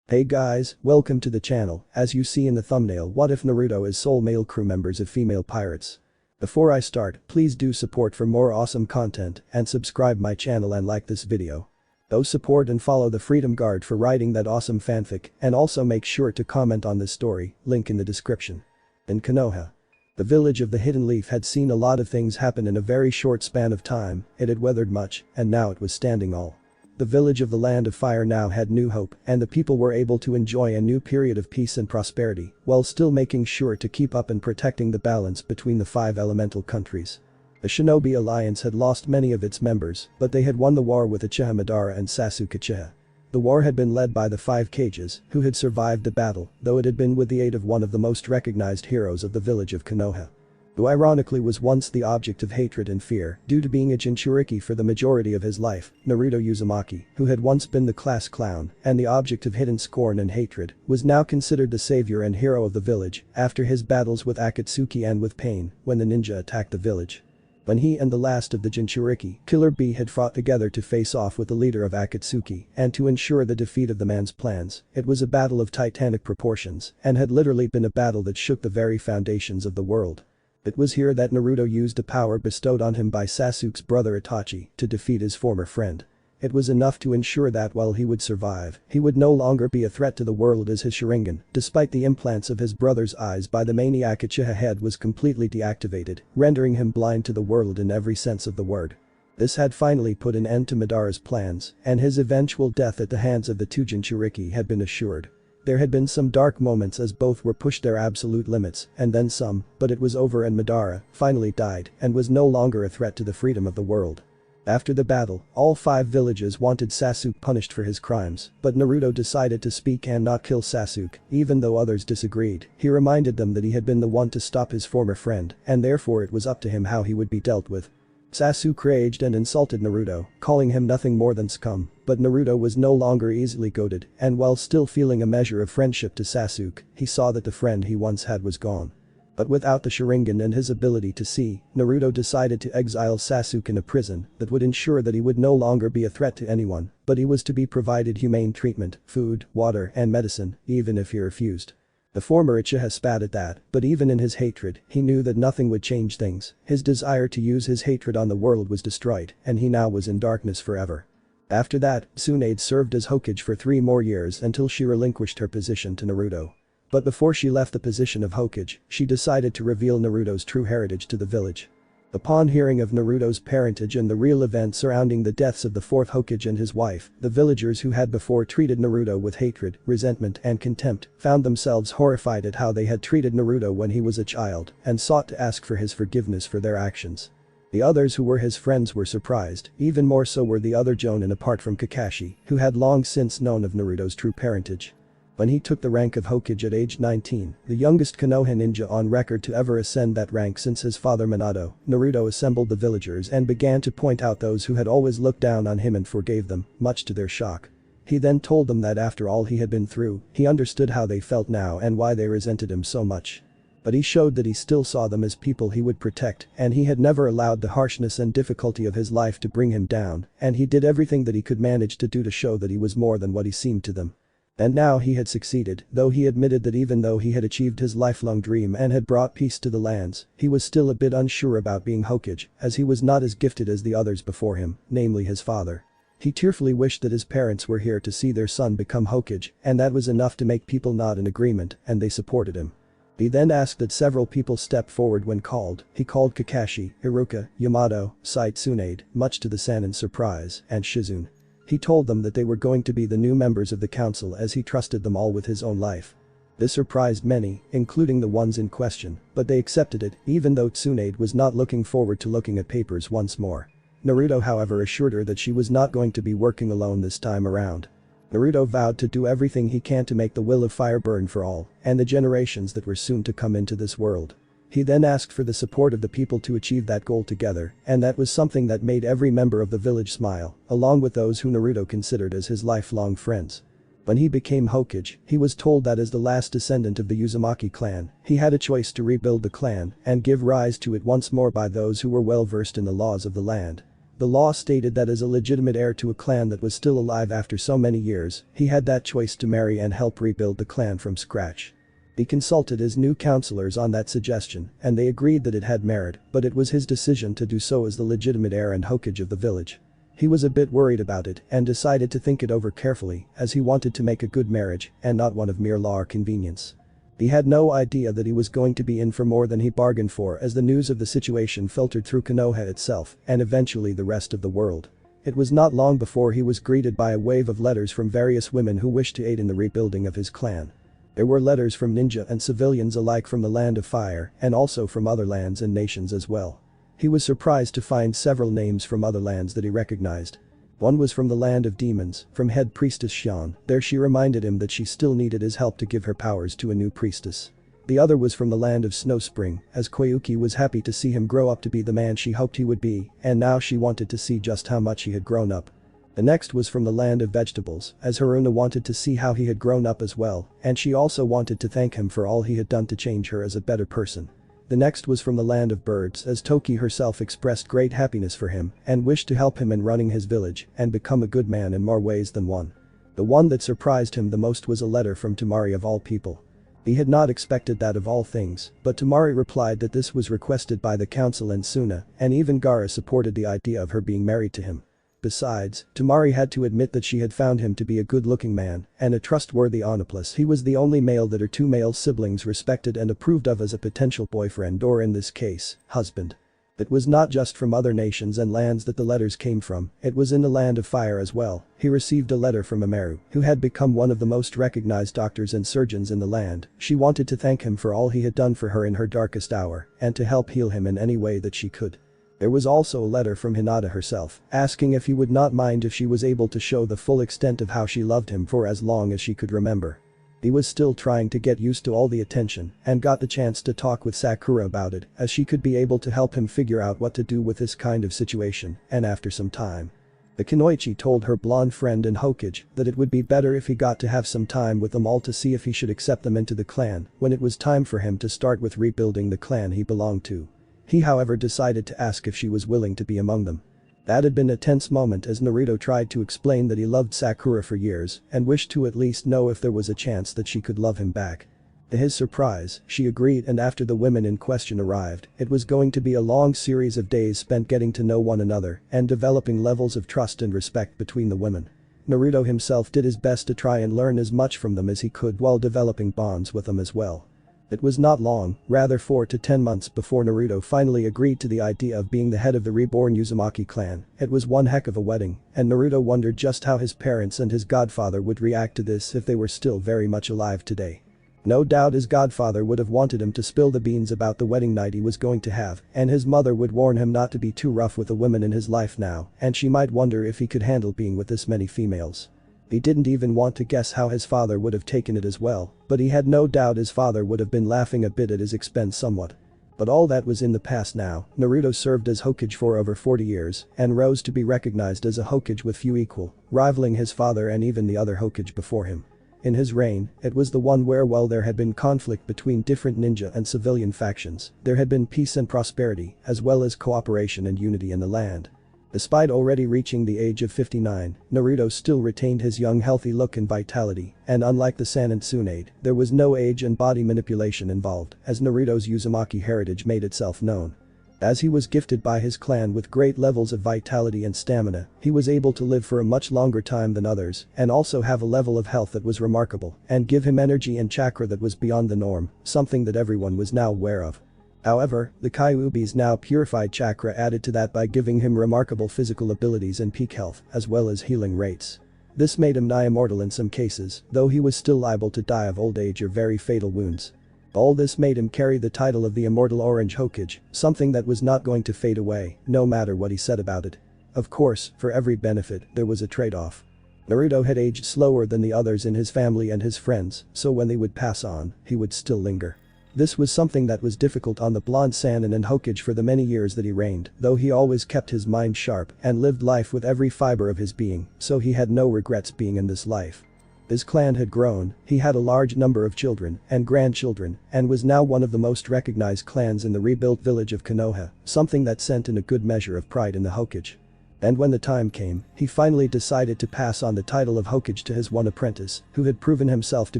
Hey guys, welcome to the channel. As you see in the thumbnail, what if Naruto is sole male crew members of female pirates? Before I start, please do support for more awesome content and subscribe my channel and like this video. Go support and follow the Freedom Guard for writing that awesome fanfic, and also make sure to comment on this story, link in the description. In Konoha, the village of the Hidden Leaf had seen a lot of things happen in a very short span of time. It had weathered much, and now it was standing all. The village of the Land of Fire now had new hope, and the people were able to enjoy a new period of peace and prosperity, while still making sure to keep up and protecting the balance between the 5 elemental countries. The Shinobi Alliance had lost many of its members, but they had won the war with Uchiha Madara and Sasuke Uchiha. The war had been led by the 5 Kages, who had survived the battle, though it had been with the aid of one of the most recognized heroes of the village of Konoha, who ironically was once the object of hatred and fear due to being a Jinchuriki for the majority of his life. Naruto Uzumaki, who had once been the class clown and the object of hidden scorn and hatred, was now considered the savior and hero of the village after his battles with Akatsuki and with Pain when the ninja attacked the village. When he and the last of the Jinchuriki, Killer Bee, had fought together to face off with the leader of Akatsuki and to ensure the defeat of the man's plans, it was a battle of titanic proportions and had literally been a battle that shook the very foundations of the world. It was here that Naruto used the power bestowed on him by Sasuke's brother Itachi to defeat his former friend. It was enough to ensure that while he would survive, he would no longer be a threat to the world as his Sharingan, despite the implants of his brother's eyes by the maniac Uchiha head, was completely deactivated, rendering him blind to the world in every sense of the word. This had finally put an end to Madara's plans, and his eventual death at the hands of the 2 Jinchuriki had been assured. There had been some dark moments as both were pushed their absolute limits, and then some, but it was over and Madara finally died and was no longer a threat to the freedom of the world. After the battle, all 5 villages wanted Sasuke punished for his crimes, but Naruto decided to speak and not kill Sasuke, even though others disagreed. He reminded them that he had been the one to stop his former friend, and therefore it was up to him how he would be dealt with. Sasuke raged and insulted Naruto, calling him nothing more than scum, but Naruto was no longer easily goaded, and while still feeling a measure of friendship to Sasuke, he saw that the friend he once had was gone. But without the Sharingan and his ability to see, Naruto decided to exile Sasuke in a prison that would ensure that he would no longer be a threat to anyone, but he was to be provided humane treatment, food, water, and medicine, even if he refused. The former Uchiha spat at that, but even in his hatred, he knew that nothing would change things. His desire to use his hatred on the world was destroyed, and he now was in darkness forever. After that, Tsunade served as Hokage for 3 more years until she relinquished her position to Naruto. But before she left the position of Hokage, she decided to reveal Naruto's true heritage to the village. Upon hearing of Naruto's parentage and the real events surrounding the deaths of the 4th Hokage and his wife, the villagers who had before treated Naruto with hatred, resentment, and contempt found themselves horrified at how they had treated Naruto when he was a child and sought to ask for his forgiveness for their actions. The others who were his friends were surprised, even more so were the other Jonin apart from Kakashi, who had long since known of Naruto's true parentage. When he took the rank of Hokage at age 19, the youngest Konoha ninja on record to ever ascend that rank since his father Minato, Naruto assembled the villagers and began to point out those who had always looked down on him and forgave them, much to their shock. He then told them that after all he had been through, he understood how they felt now and why they resented him so much. But he showed that he still saw them as people he would protect, and he had never allowed the harshness and difficulty of his life to bring him down, and he did everything that he could manage to do to show that he was more than what he seemed to them. And now he had succeeded, though he admitted that even though he had achieved his lifelong dream and had brought peace to the lands, he was still a bit unsure about being Hokage, as he was not as gifted as the others before him, namely his father. He tearfully wished that his parents were here to see their son become Hokage, and that was enough to make people nod in agreement, and they supported him. He then asked that several people step forward when called. He called Kakashi, Iruka, Yamato, Tsunade, much to the Sanin's surprise, and Shizune. He told them that they were going to be the new members of the council as he trusted them all with his own life. This surprised many, including the ones in question, but they accepted it, even though Tsunade was not looking forward to looking at papers once more. Naruto however assured her that she was not going to be working alone this time around. Naruto vowed to do everything he can to make the will of fire burn for all, and the generations that were soon to come into this world. He then asked for the support of the people to achieve that goal together, and that was something that made every member of the village smile, along with those who Naruto considered as his lifelong friends. When he became Hokage, he was told that as the last descendant of the Uzumaki clan, he had a choice to rebuild the clan and give rise to it once more by those who were well versed in the laws of the land. The law stated that as a legitimate heir to a clan that was still alive after so many years, he had that choice to marry and help rebuild the clan from scratch. He consulted his new counselors on that suggestion, and they agreed that it had merit, but it was his decision to do so as the legitimate heir and Hokage of the village. He was a bit worried about it and decided to think it over carefully, as he wanted to make a good marriage and not one of mere law or convenience. He had no idea that he was going to be in for more than he bargained for, as the news of the situation filtered through Konoha itself and eventually the rest of the world. It was not long before he was greeted by a wave of letters from various women who wished to aid in the rebuilding of his clan. There were letters from ninja and civilians alike from the Land of Fire and also from other lands and nations as well. He was surprised to find several names from other lands that he recognized. One was from the Land of Demons, from head priestess Xian. There she reminded him that she still needed his help to give her powers to a new priestess. The other was from the Land of Snow Spring, as Koyuki was happy to see him grow up to be the man she hoped he would be, and now she wanted to see just how much he had grown up. The next was from the Land of Vegetables, as Haruna wanted to see how he had grown up as well, and she also wanted to thank him for all he had done to change her as a better person. The next was from the Land of Birds, as Toki herself expressed great happiness for him and wished to help him in running his village and become a good man in more ways than one. The one that surprised him the most was a letter from Tamari of all people. He had not expected that of all things, but Tamari replied that this was requested by the council and Suna, and even Gaara supported the idea of her being married to him. Besides, Tamari had to admit that she had found him to be a good-looking man and a trustworthy one. Plus he was the only male that her two male siblings respected and approved of as a potential boyfriend, or in this case, husband. It was not just from other nations and lands that the letters came from, it was in the Land of Fire as well. He received a letter from Amaru, who had become one of the most recognized doctors and surgeons in the land. She wanted to thank him for all he had done for her in her darkest hour and to help heal him in any way that she could. There was also a letter from Hinata herself, asking if he would not mind if she was able to show the full extent of how she loved him for as long as she could remember. He was still trying to get used to all the attention and got the chance to talk with Sakura about it, as she could be able to help him figure out what to do with this kind of situation, and after some time. The Kunoichi told her blonde friend and Hokage that it would be better if he got to have some time with them all to see if he should accept them into the clan when it was time for him to start with rebuilding the clan he belonged to. He however decided to ask if she was willing to be among them. That had been a tense moment, as Naruto tried to explain that he loved Sakura for years and wished to at least know if there was a chance that she could love him back. To his surprise, she agreed, and after the women in question arrived, it was going to be a long series of days spent getting to know one another and developing levels of trust and respect between the women. Naruto himself did his best to try and learn as much from them as he could while developing bonds with them as well. It was not long, rather 4 to 10 months, before Naruto finally agreed to the idea of being the head of the reborn Uzumaki clan. It was one heck of a wedding, and Naruto wondered just how his parents and his godfather would react to this if they were still very much alive today. No doubt his godfather would have wanted him to spill the beans about the wedding night he was going to have, and his mother would warn him not to be too rough with the women in his life now, and she might wonder if he could handle being with this many females. He didn't even want to guess how his father would have taken it as well, but he had no doubt his father would have been laughing a bit at his expense somewhat. But all that was in the past now. Naruto served as Hokage for over 40 years and rose to be recognized as a Hokage with few equal, rivaling his father and even the other Hokage before him. In his reign, it was the one where, while there had been conflict between different ninja and civilian factions, there had been peace and prosperity, as well as cooperation and unity in the land. Despite already reaching the age of 59, Naruto still retained his young healthy look and vitality, and unlike the San and Tsunade, there was no age and body manipulation involved, as Naruto's Uzumaki heritage made itself known. As he was gifted by his clan with great levels of vitality and stamina, he was able to live for a much longer time than others and also have a level of health that was remarkable and give him energy and chakra that was beyond the norm, something that everyone was now aware of. However, the Kyuubi's now purified chakra added to that by giving him remarkable physical abilities and peak health, as well as healing rates. This made him nigh immortal in some cases, though he was still liable to die of old age or very fatal wounds. All this made him carry the title of the Immortal Orange Hokage, something that was not going to fade away, no matter what he said about it. Of course, for every benefit, there was a trade-off. Naruto had aged slower than the others in his family and his friends, so when they would pass on, he would still linger. This was something that was difficult on the blonde Sannin and Hokage for the many years that he reigned, though he always kept his mind sharp and lived life with every fiber of his being, so he had no regrets being in this life. His clan had grown, he had a large number of children and grandchildren, and was now one of the most recognized clans in the rebuilt village of Konoha, something that sent in a good measure of pride in the Hokage. And when the time came, he finally decided to pass on the title of Hokage to his one apprentice, who had proven himself to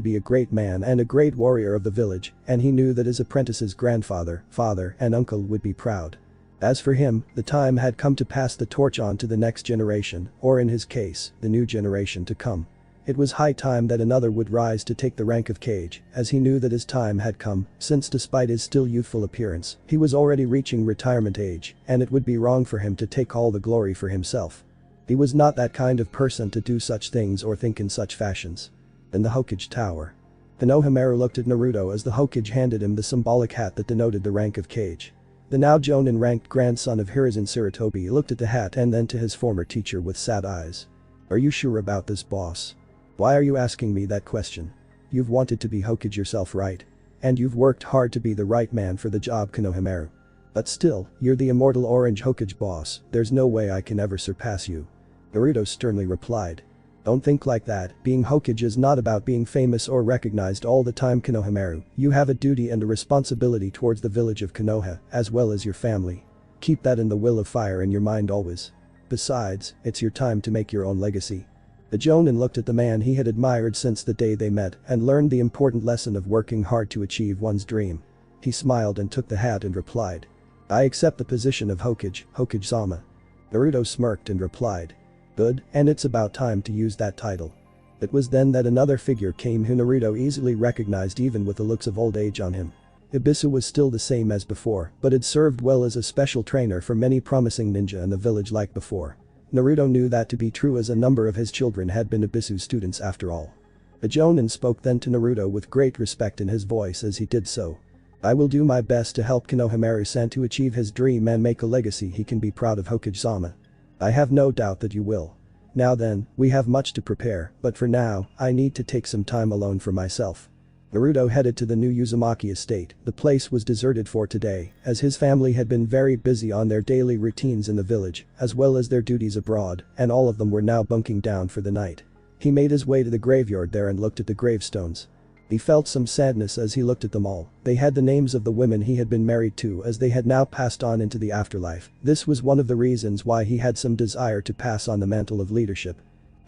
be a great man and a great warrior of the village, and he knew that his apprentice's grandfather, father, and uncle would be proud. As for him, the time had come to pass the torch on to the next generation, or in his case, the new generation to come. It was high time that another would rise to take the rank of Kage, as he knew that his time had come, since despite his still youthful appearance, he was already reaching retirement age, and it would be wrong for him to take all the glory for himself. He was not that kind of person to do such things or think in such fashions. In the Hokage Tower. Konohamaru looked at Naruto as the Hokage handed him the symbolic hat that denoted the rank of Kage. The now Jonin-ranked grandson of Hiruzen Sarutobi looked at the hat and then to his former teacher with sad eyes. "Are you sure about this, boss? Why are you asking me that question? You've wanted to be Hokage yourself, right? And you've worked hard to be the right man for the job, Konohamaru. But still, you're the immortal Orange Hokage boss, there's no way I can ever surpass you." Naruto sternly replied. "Don't think like that, being Hokage is not about being famous or recognized all the time, Konohamaru. You have a duty and a responsibility towards the village of Konoha, as well as your family. Keep that in the will of fire in your mind always. Besides, it's your time to make your own legacy." The Jonin looked at the man he had admired since the day they met and learned the important lesson of working hard to achieve one's dream. He smiled and took the hat and replied. "I accept the position of Hokage, Hokage-sama." Naruto smirked and replied. "Good, and it's about time to use that title." It was then that another figure came who Naruto easily recognized even with the looks of old age on him. Ibisu was still the same as before, but had served well as a special trainer for many promising ninja in the village like before. Naruto knew that to be true as a number of his children had been Ibisu's students after all. The Jonin spoke then to Naruto with great respect in his voice as he did so. "I will do my best to help Konohamaru-san to achieve his dream and make a legacy he can be proud of, Hokage-sama. I have no doubt that you will. Now then, we have much to prepare, but for now, I need to take some time alone for myself." Naruto headed to the new Uzumaki estate. The place was deserted for today, as his family had been very busy on their daily routines in the village, as well as their duties abroad, and all of them were now bunking down for the night. He made his way to the graveyard there and looked at the gravestones. He felt some sadness as he looked at them all. They had the names of the women he had been married to as they had now passed on into the afterlife. This was one of the reasons why he had some desire to pass on the mantle of leadership.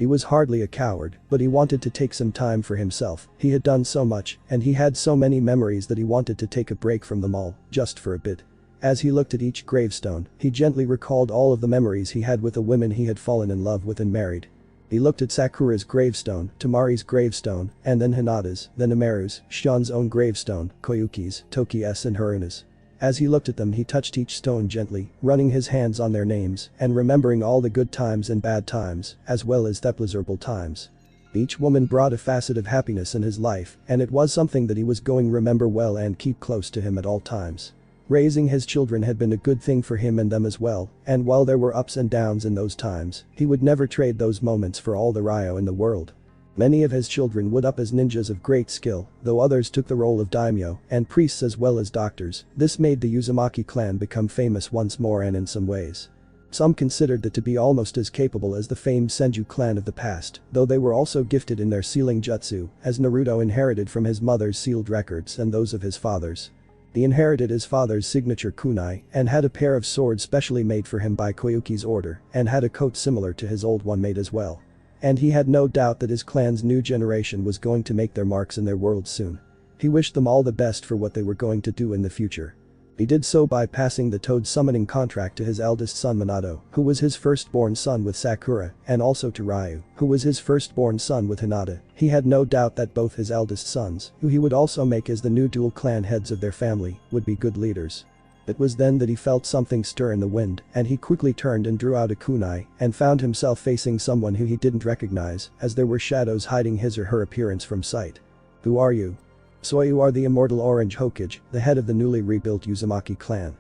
He was hardly a coward, but he wanted to take some time for himself. He had done so much, and he had so many memories that he wanted to take a break from them all, just for a bit. As he looked at each gravestone, he gently recalled all of the memories he had with the women he had fallen in love with and married. He looked at Sakura's gravestone, Tamari's gravestone, and then Hinata's, then Amaru's, Shion's own gravestone, Koyuki's, Toki's and Haruna's. As he looked at them, he touched each stone gently, running his hands on their names and remembering all the good times and bad times, as well as the pleasurable times. Each woman brought a facet of happiness in his life, and it was something that he was going to remember well and keep close to him at all times. Raising his children had been a good thing for him and them as well, and while there were ups and downs in those times, he would never trade those moments for all the Ryo in the world. Many of his children would up as ninjas of great skill, though others took the role of daimyo and priests as well as doctors. This made the Uzumaki clan become famous once more and in some ways. Some considered that to be almost as capable as the famed Senju clan of the past, though they were also gifted in their sealing jutsu, as Naruto inherited from his mother's sealed records and those of his father's. He inherited his father's signature kunai and had a pair of swords specially made for him by Koyuki's order and had a coat similar to his old one made as well. And he had no doubt that his clan's new generation was going to make their marks in their world soon. He wished them all the best for what they were going to do in the future. He did so by passing the Toad summoning contract to his eldest son Minato, who was his firstborn son with Sakura, and also to Ryu, who was his firstborn son with Hinata. He had no doubt that both his eldest sons, who he would also make as the new dual clan heads of their family, would be good leaders. It was then that he felt something stir in the wind, and he quickly turned and drew out a kunai and found himself facing someone who he didn't recognize, as there were shadows hiding his or her appearance from sight. "Who are you?" "So you are the immortal Orange Hokage, the head of the newly rebuilt Uzumaki clan."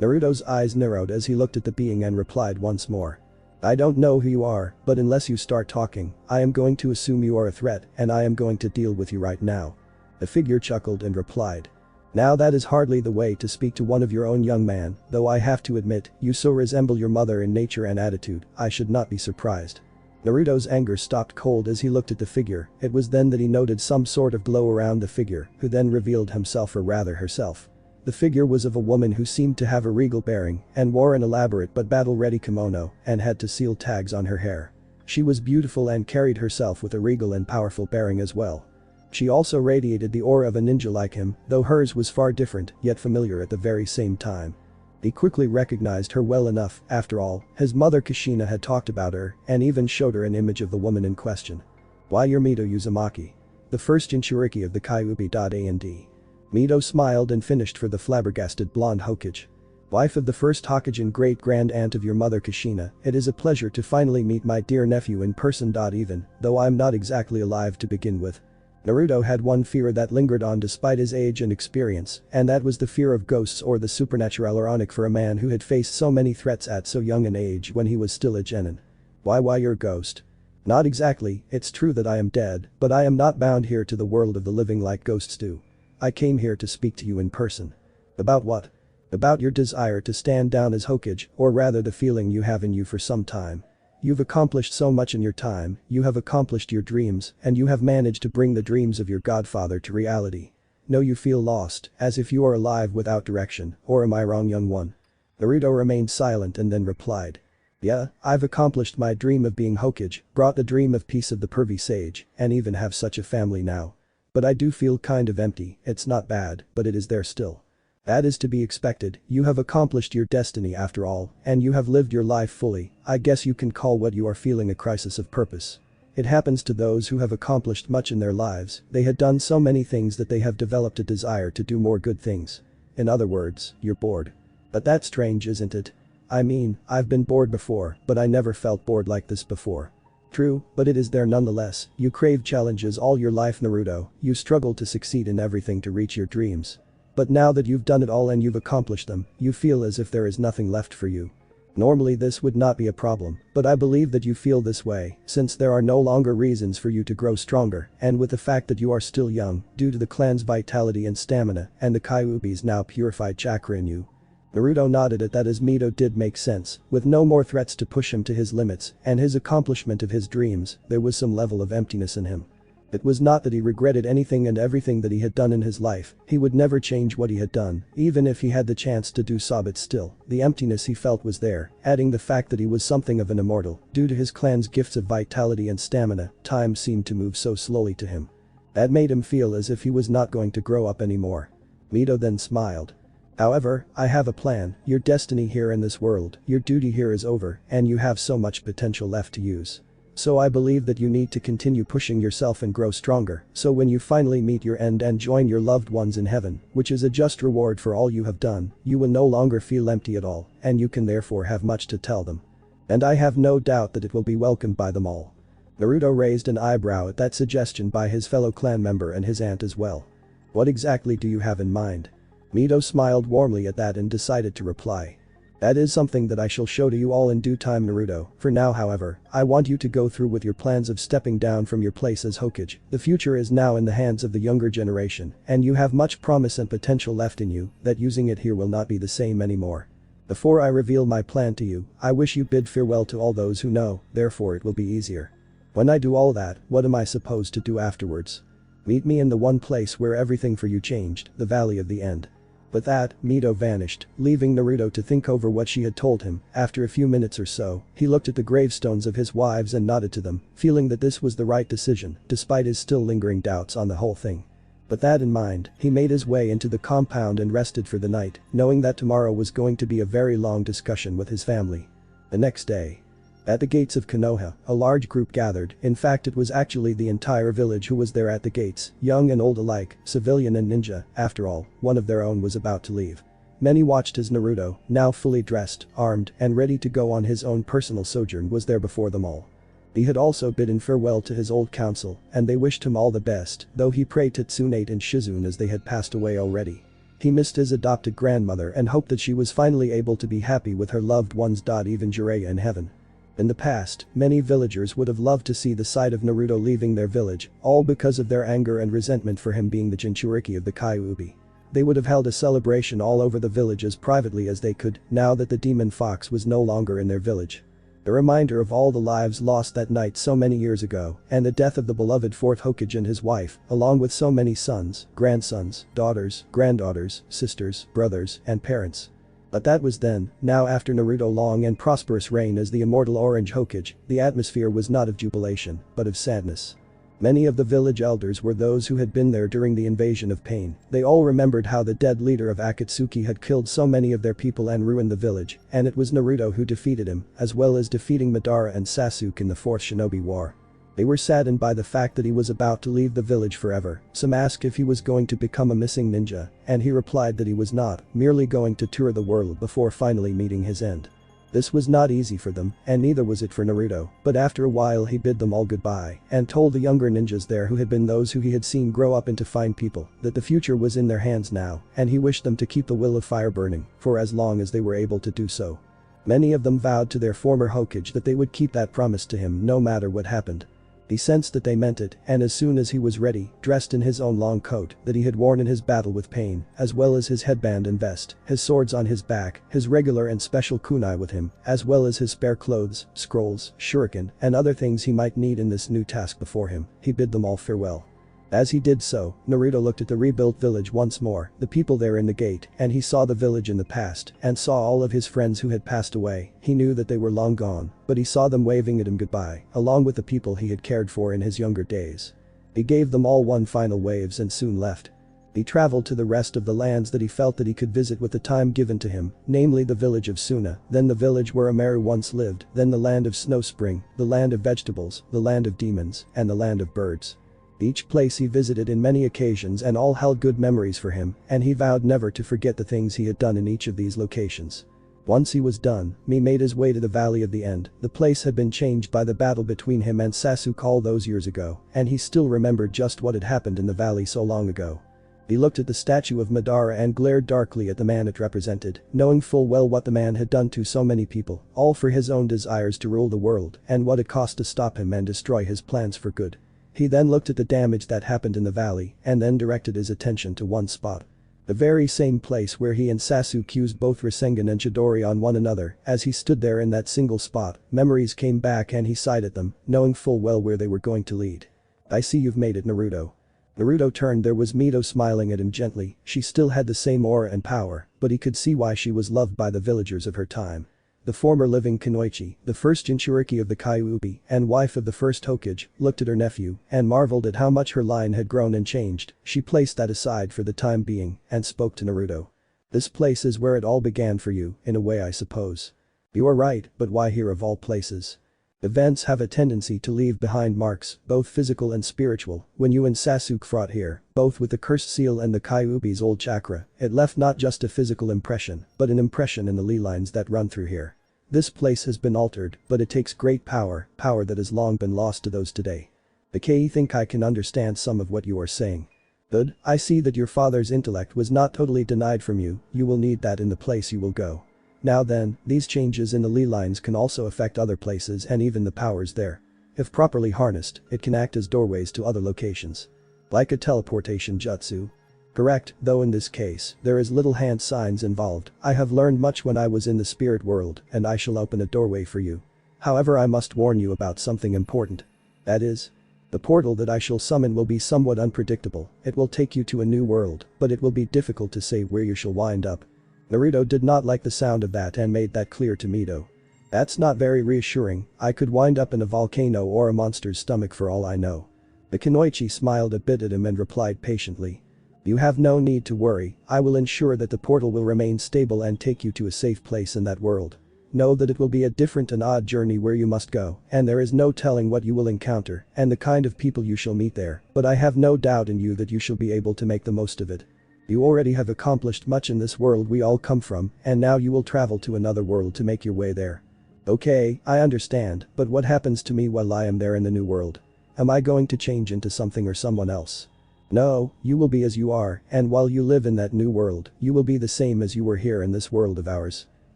Naruto's eyes narrowed as he looked at the being and replied once more. "I don't know who you are, but unless you start talking, I am going to assume you are a threat and I am going to deal with you right now." The figure chuckled and replied. "Now that is hardly the way to speak to one of your own, young man, though I have to admit, you so resemble your mother in nature and attitude, I should not be surprised." Naruto's anger stopped cold as he looked at the figure. It was then that he noted some sort of glow around the figure, who then revealed himself or rather herself. The figure was of a woman who seemed to have a regal bearing and wore an elaborate but battle-ready kimono and had to seal tags on her hair. She was beautiful and carried herself with a regal and powerful bearing as well. She also radiated the aura of a ninja like him, though hers was far different yet familiar at the very same time. He quickly recognized her well enough, after all, his mother Kushina had talked about her and even showed her an image of the woman in question. Why, you're Mito Uzumaki, the first Jinchuriki of the Kyuubi. Mito smiled and finished for the flabbergasted blonde Hokage. Wife of the first Hokage and great-grand aunt of your mother Kushina, it is a pleasure to finally meet my dear nephew in person. Even though I'm not exactly alive to begin with. Naruto had one fear that lingered on despite his age and experience, and that was the fear of ghosts or the supernatural, ironic for a man who had faced so many threats at so young an age when he was still a genin. Why you're a ghost? Not exactly, it's true that I am dead, but I am not bound here to the world of the living like ghosts do. I came here to speak to you in person. About what? About your desire to stand down as Hokage, or rather the feeling you have in you for some time. You've accomplished so much in your time, you have accomplished your dreams, and you have managed to bring the dreams of your godfather to reality. No, you feel lost, as if you are alive without direction, or am I wrong, young one? Naruto remained silent and then replied. Yeah, I've accomplished my dream of being Hokage, brought the dream of peace of the pervy sage, and even have such a family now. But I do feel kind of empty, it's not bad, but it is there still. That is to be expected, you have accomplished your destiny after all, and you have lived your life fully. I guess you can call what you are feeling a crisis of purpose. It happens to those who have accomplished much in their lives, they had done so many things that they have developed a desire to do more good things. In other words, you're bored. But that's strange, isn't it? I mean, I've been bored before, but I never felt bored like this before. True, but it is there nonetheless. You crave challenges all your life, Naruto, you struggle to succeed in everything to reach your dreams. But now that you've done it all and you've accomplished them, you feel as if there is nothing left for you. Normally this would not be a problem, but I believe that you feel this way, since there are no longer reasons for you to grow stronger, and with the fact that you are still young, due to the clan's vitality and stamina, and the Kyuubi's now purified chakra in you. Naruto nodded at that, as Mito did make sense, with no more threats to push him to his limits, and his accomplishment of his dreams, there was some level of emptiness in him. It was not that he regretted anything and everything that he had done in his life, he would never change what he had done, even if he had the chance to do so, but still, the emptiness he felt was there, adding the fact that he was something of an immortal, due to his clan's gifts of vitality and stamina, time seemed to move so slowly to him. That made him feel as if he was not going to grow up anymore. Mito then smiled. However, I have a plan, your destiny here in this world, your duty here is over, and you have so much potential left to use. So I believe that you need to continue pushing yourself and grow stronger, so when you finally meet your end and join your loved ones in heaven, which is a just reward for all you have done, you will no longer feel empty at all, and you can therefore have much to tell them. And I have no doubt that it will be welcomed by them all. Naruto raised an eyebrow at that suggestion by his fellow clan member and his aunt as well. What exactly do you have in mind? Mito smiled warmly at that and decided to reply. That is something that I shall show to you all in due time, Naruto. For now, however, I want you to go through with your plans of stepping down from your place as Hokage. The future is now in the hands of the younger generation, and you have much promise and potential left in you, that using it here will not be the same anymore. Before I reveal my plan to you, I wish you bid farewell to all those who know, therefore it will be easier. When I do all that, what am I supposed to do afterwards? Meet me in the one place where everything for you changed, the Valley of the End. With that, Mito vanished, leaving Naruto to think over what she had told him. After a few minutes or so, he looked at the gravestones of his wives and nodded to them, feeling that this was the right decision, despite his still lingering doubts on the whole thing. With that in mind, he made his way into the compound and rested for the night, knowing that tomorrow was going to be a very long discussion with his family. The next day. At the gates of Konoha, a large group gathered. In fact, it was actually the entire village who was there at the gates, young and old alike, civilian and ninja. After all, one of their own was about to leave. Many watched as Naruto, now fully dressed, armed, and ready to go on his own personal sojourn, was there before them all. He had also bidden farewell to his old council, and they wished him all the best, though he prayed to Tsunade and Shizune as they had passed away already. He missed his adopted grandmother and hoped that she was finally able to be happy with her loved ones. Even Jiraiya in heaven. In the past, many villagers would have loved to see the sight of Naruto leaving their village, all because of their anger and resentment for him being the Jinchuriki of the Kyuubi. They would have held a celebration all over the village as privately as they could, now that the demon fox was no longer in their village. The reminder of all the lives lost that night so many years ago, and the death of the beloved fourth Hokage and his wife, along with so many sons, grandsons, daughters, granddaughters, sisters, brothers, and parents. But that was then. Now after Naruto's long and prosperous reign as the immortal Orange Hokage, the atmosphere was not of jubilation, but of sadness. Many of the village elders were those who had been there during the invasion of Pain. They all remembered how the dead leader of Akatsuki had killed so many of their people and ruined the village, and it was Naruto who defeated him, as well as defeating Madara and Sasuke in the Fourth Shinobi War. They were saddened by the fact that he was about to leave the village forever. Some asked if he was going to become a missing ninja, and he replied that he was not, merely going to tour the world before finally meeting his end. This was not easy for them, and neither was it for Naruto, but after a while he bid them all goodbye and told the younger ninjas there who had been those who he had seen grow up into fine people that the future was in their hands now, and he wished them to keep the will of fire burning for as long as they were able to do so. Many of them vowed to their former Hokage that they would keep that promise to him no matter what happened. He sensed that they meant it, and as soon as he was ready, dressed in his own long coat that he had worn in his battle with Pain, as well as his headband and vest, his swords on his back, his regular and special kunai with him, as well as his spare clothes, scrolls, shuriken, and other things he might need in this new task before him, he bid them all farewell. As he did so, Naruto looked at the rebuilt village once more, the people there in the gate, and he saw the village in the past, and saw all of his friends who had passed away. He knew that they were long gone, but he saw them waving at him goodbye, along with the people he had cared for in his younger days. He gave them all one final waves and soon left. He traveled to the rest of the lands that he felt that he could visit with the time given to him, namely the village of Suna, then the village where Amaru once lived, then the land of Snow Spring, the land of vegetables, the land of demons, and the land of birds. Each place he visited in many occasions and all held good memories for him, and he vowed never to forget the things he had done in each of these locations. Once he was done, he made his way to the Valley of the End. The place had been changed by the battle between him and Sasuke all those years ago, and he still remembered just what had happened in the valley so long ago. He looked at the statue of Madara and glared darkly at the man it represented, knowing full well what the man had done to so many people, all for his own desires to rule the world, and what it cost to stop him and destroy his plans for good. He then looked at the damage that happened in the valley, and then directed his attention to one spot. The very same place where he and Sasuke used both Rasengan and Chidori on one another. As he stood there in that single spot, memories came back and he sighed at them, knowing full well where they were going to lead. "I see you've made it, Naruto." Naruto turned. There was Mito smiling at him gently. She still had the same aura and power, but he could see why she was loved by the villagers of her time. The former living Kunoichi, the first Jinchuriki of the Kyuubi, and wife of the first Hokage, looked at her nephew and marveled at how much her line had grown and changed. She placed that aside for the time being and spoke to Naruto. "This place is where it all began for you, in a way I suppose." "You are right, but why here of all places?" "Events have a tendency to leave behind marks, both physical and spiritual. When you and Sasuke fought here, both with the cursed seal and the Kyuubi's old chakra, it left not just a physical impression, but an impression in the ley lines that run through here. This place has been altered, but it takes great power that has long been lost to those today." "Okay, I think I can understand some of what you are saying." "Good, I see that your father's intellect was not totally denied from you. You will need that in the place you will go. Now then, these changes in the ley lines can also affect other places and even the powers there. If properly harnessed, it can act as doorways to other locations. Like a teleportation jutsu." "Correct, though in this case, there is little hand signs involved. I have learned much when I was in the spirit world, and I shall open a doorway for you. However, I must warn you about something important. That is, the portal that I shall summon will be somewhat unpredictable. It will take you to a new world, but it will be difficult to say where you shall wind up." Naruto did not like the sound of that and made that clear to Mito. "That's not very reassuring. I could wind up in a volcano or a monster's stomach for all I know." The Kunoichi smiled a bit at him and replied patiently. "You have no need to worry. I will ensure that the portal will remain stable and take you to a safe place in that world. Know that it will be a different and odd journey where you must go, and there is no telling what you will encounter and the kind of people you shall meet there, but I have no doubt in you that you shall be able to make the most of it. You already have accomplished much in this world we all come from, and now you will travel to another world to make your way there." "Okay, I understand, but what happens to me while I am there in the new world? Am I going to change into something or someone else?" "No, you will be as you are, and while you live in that new world, you will be the same as you were here in this world of ours.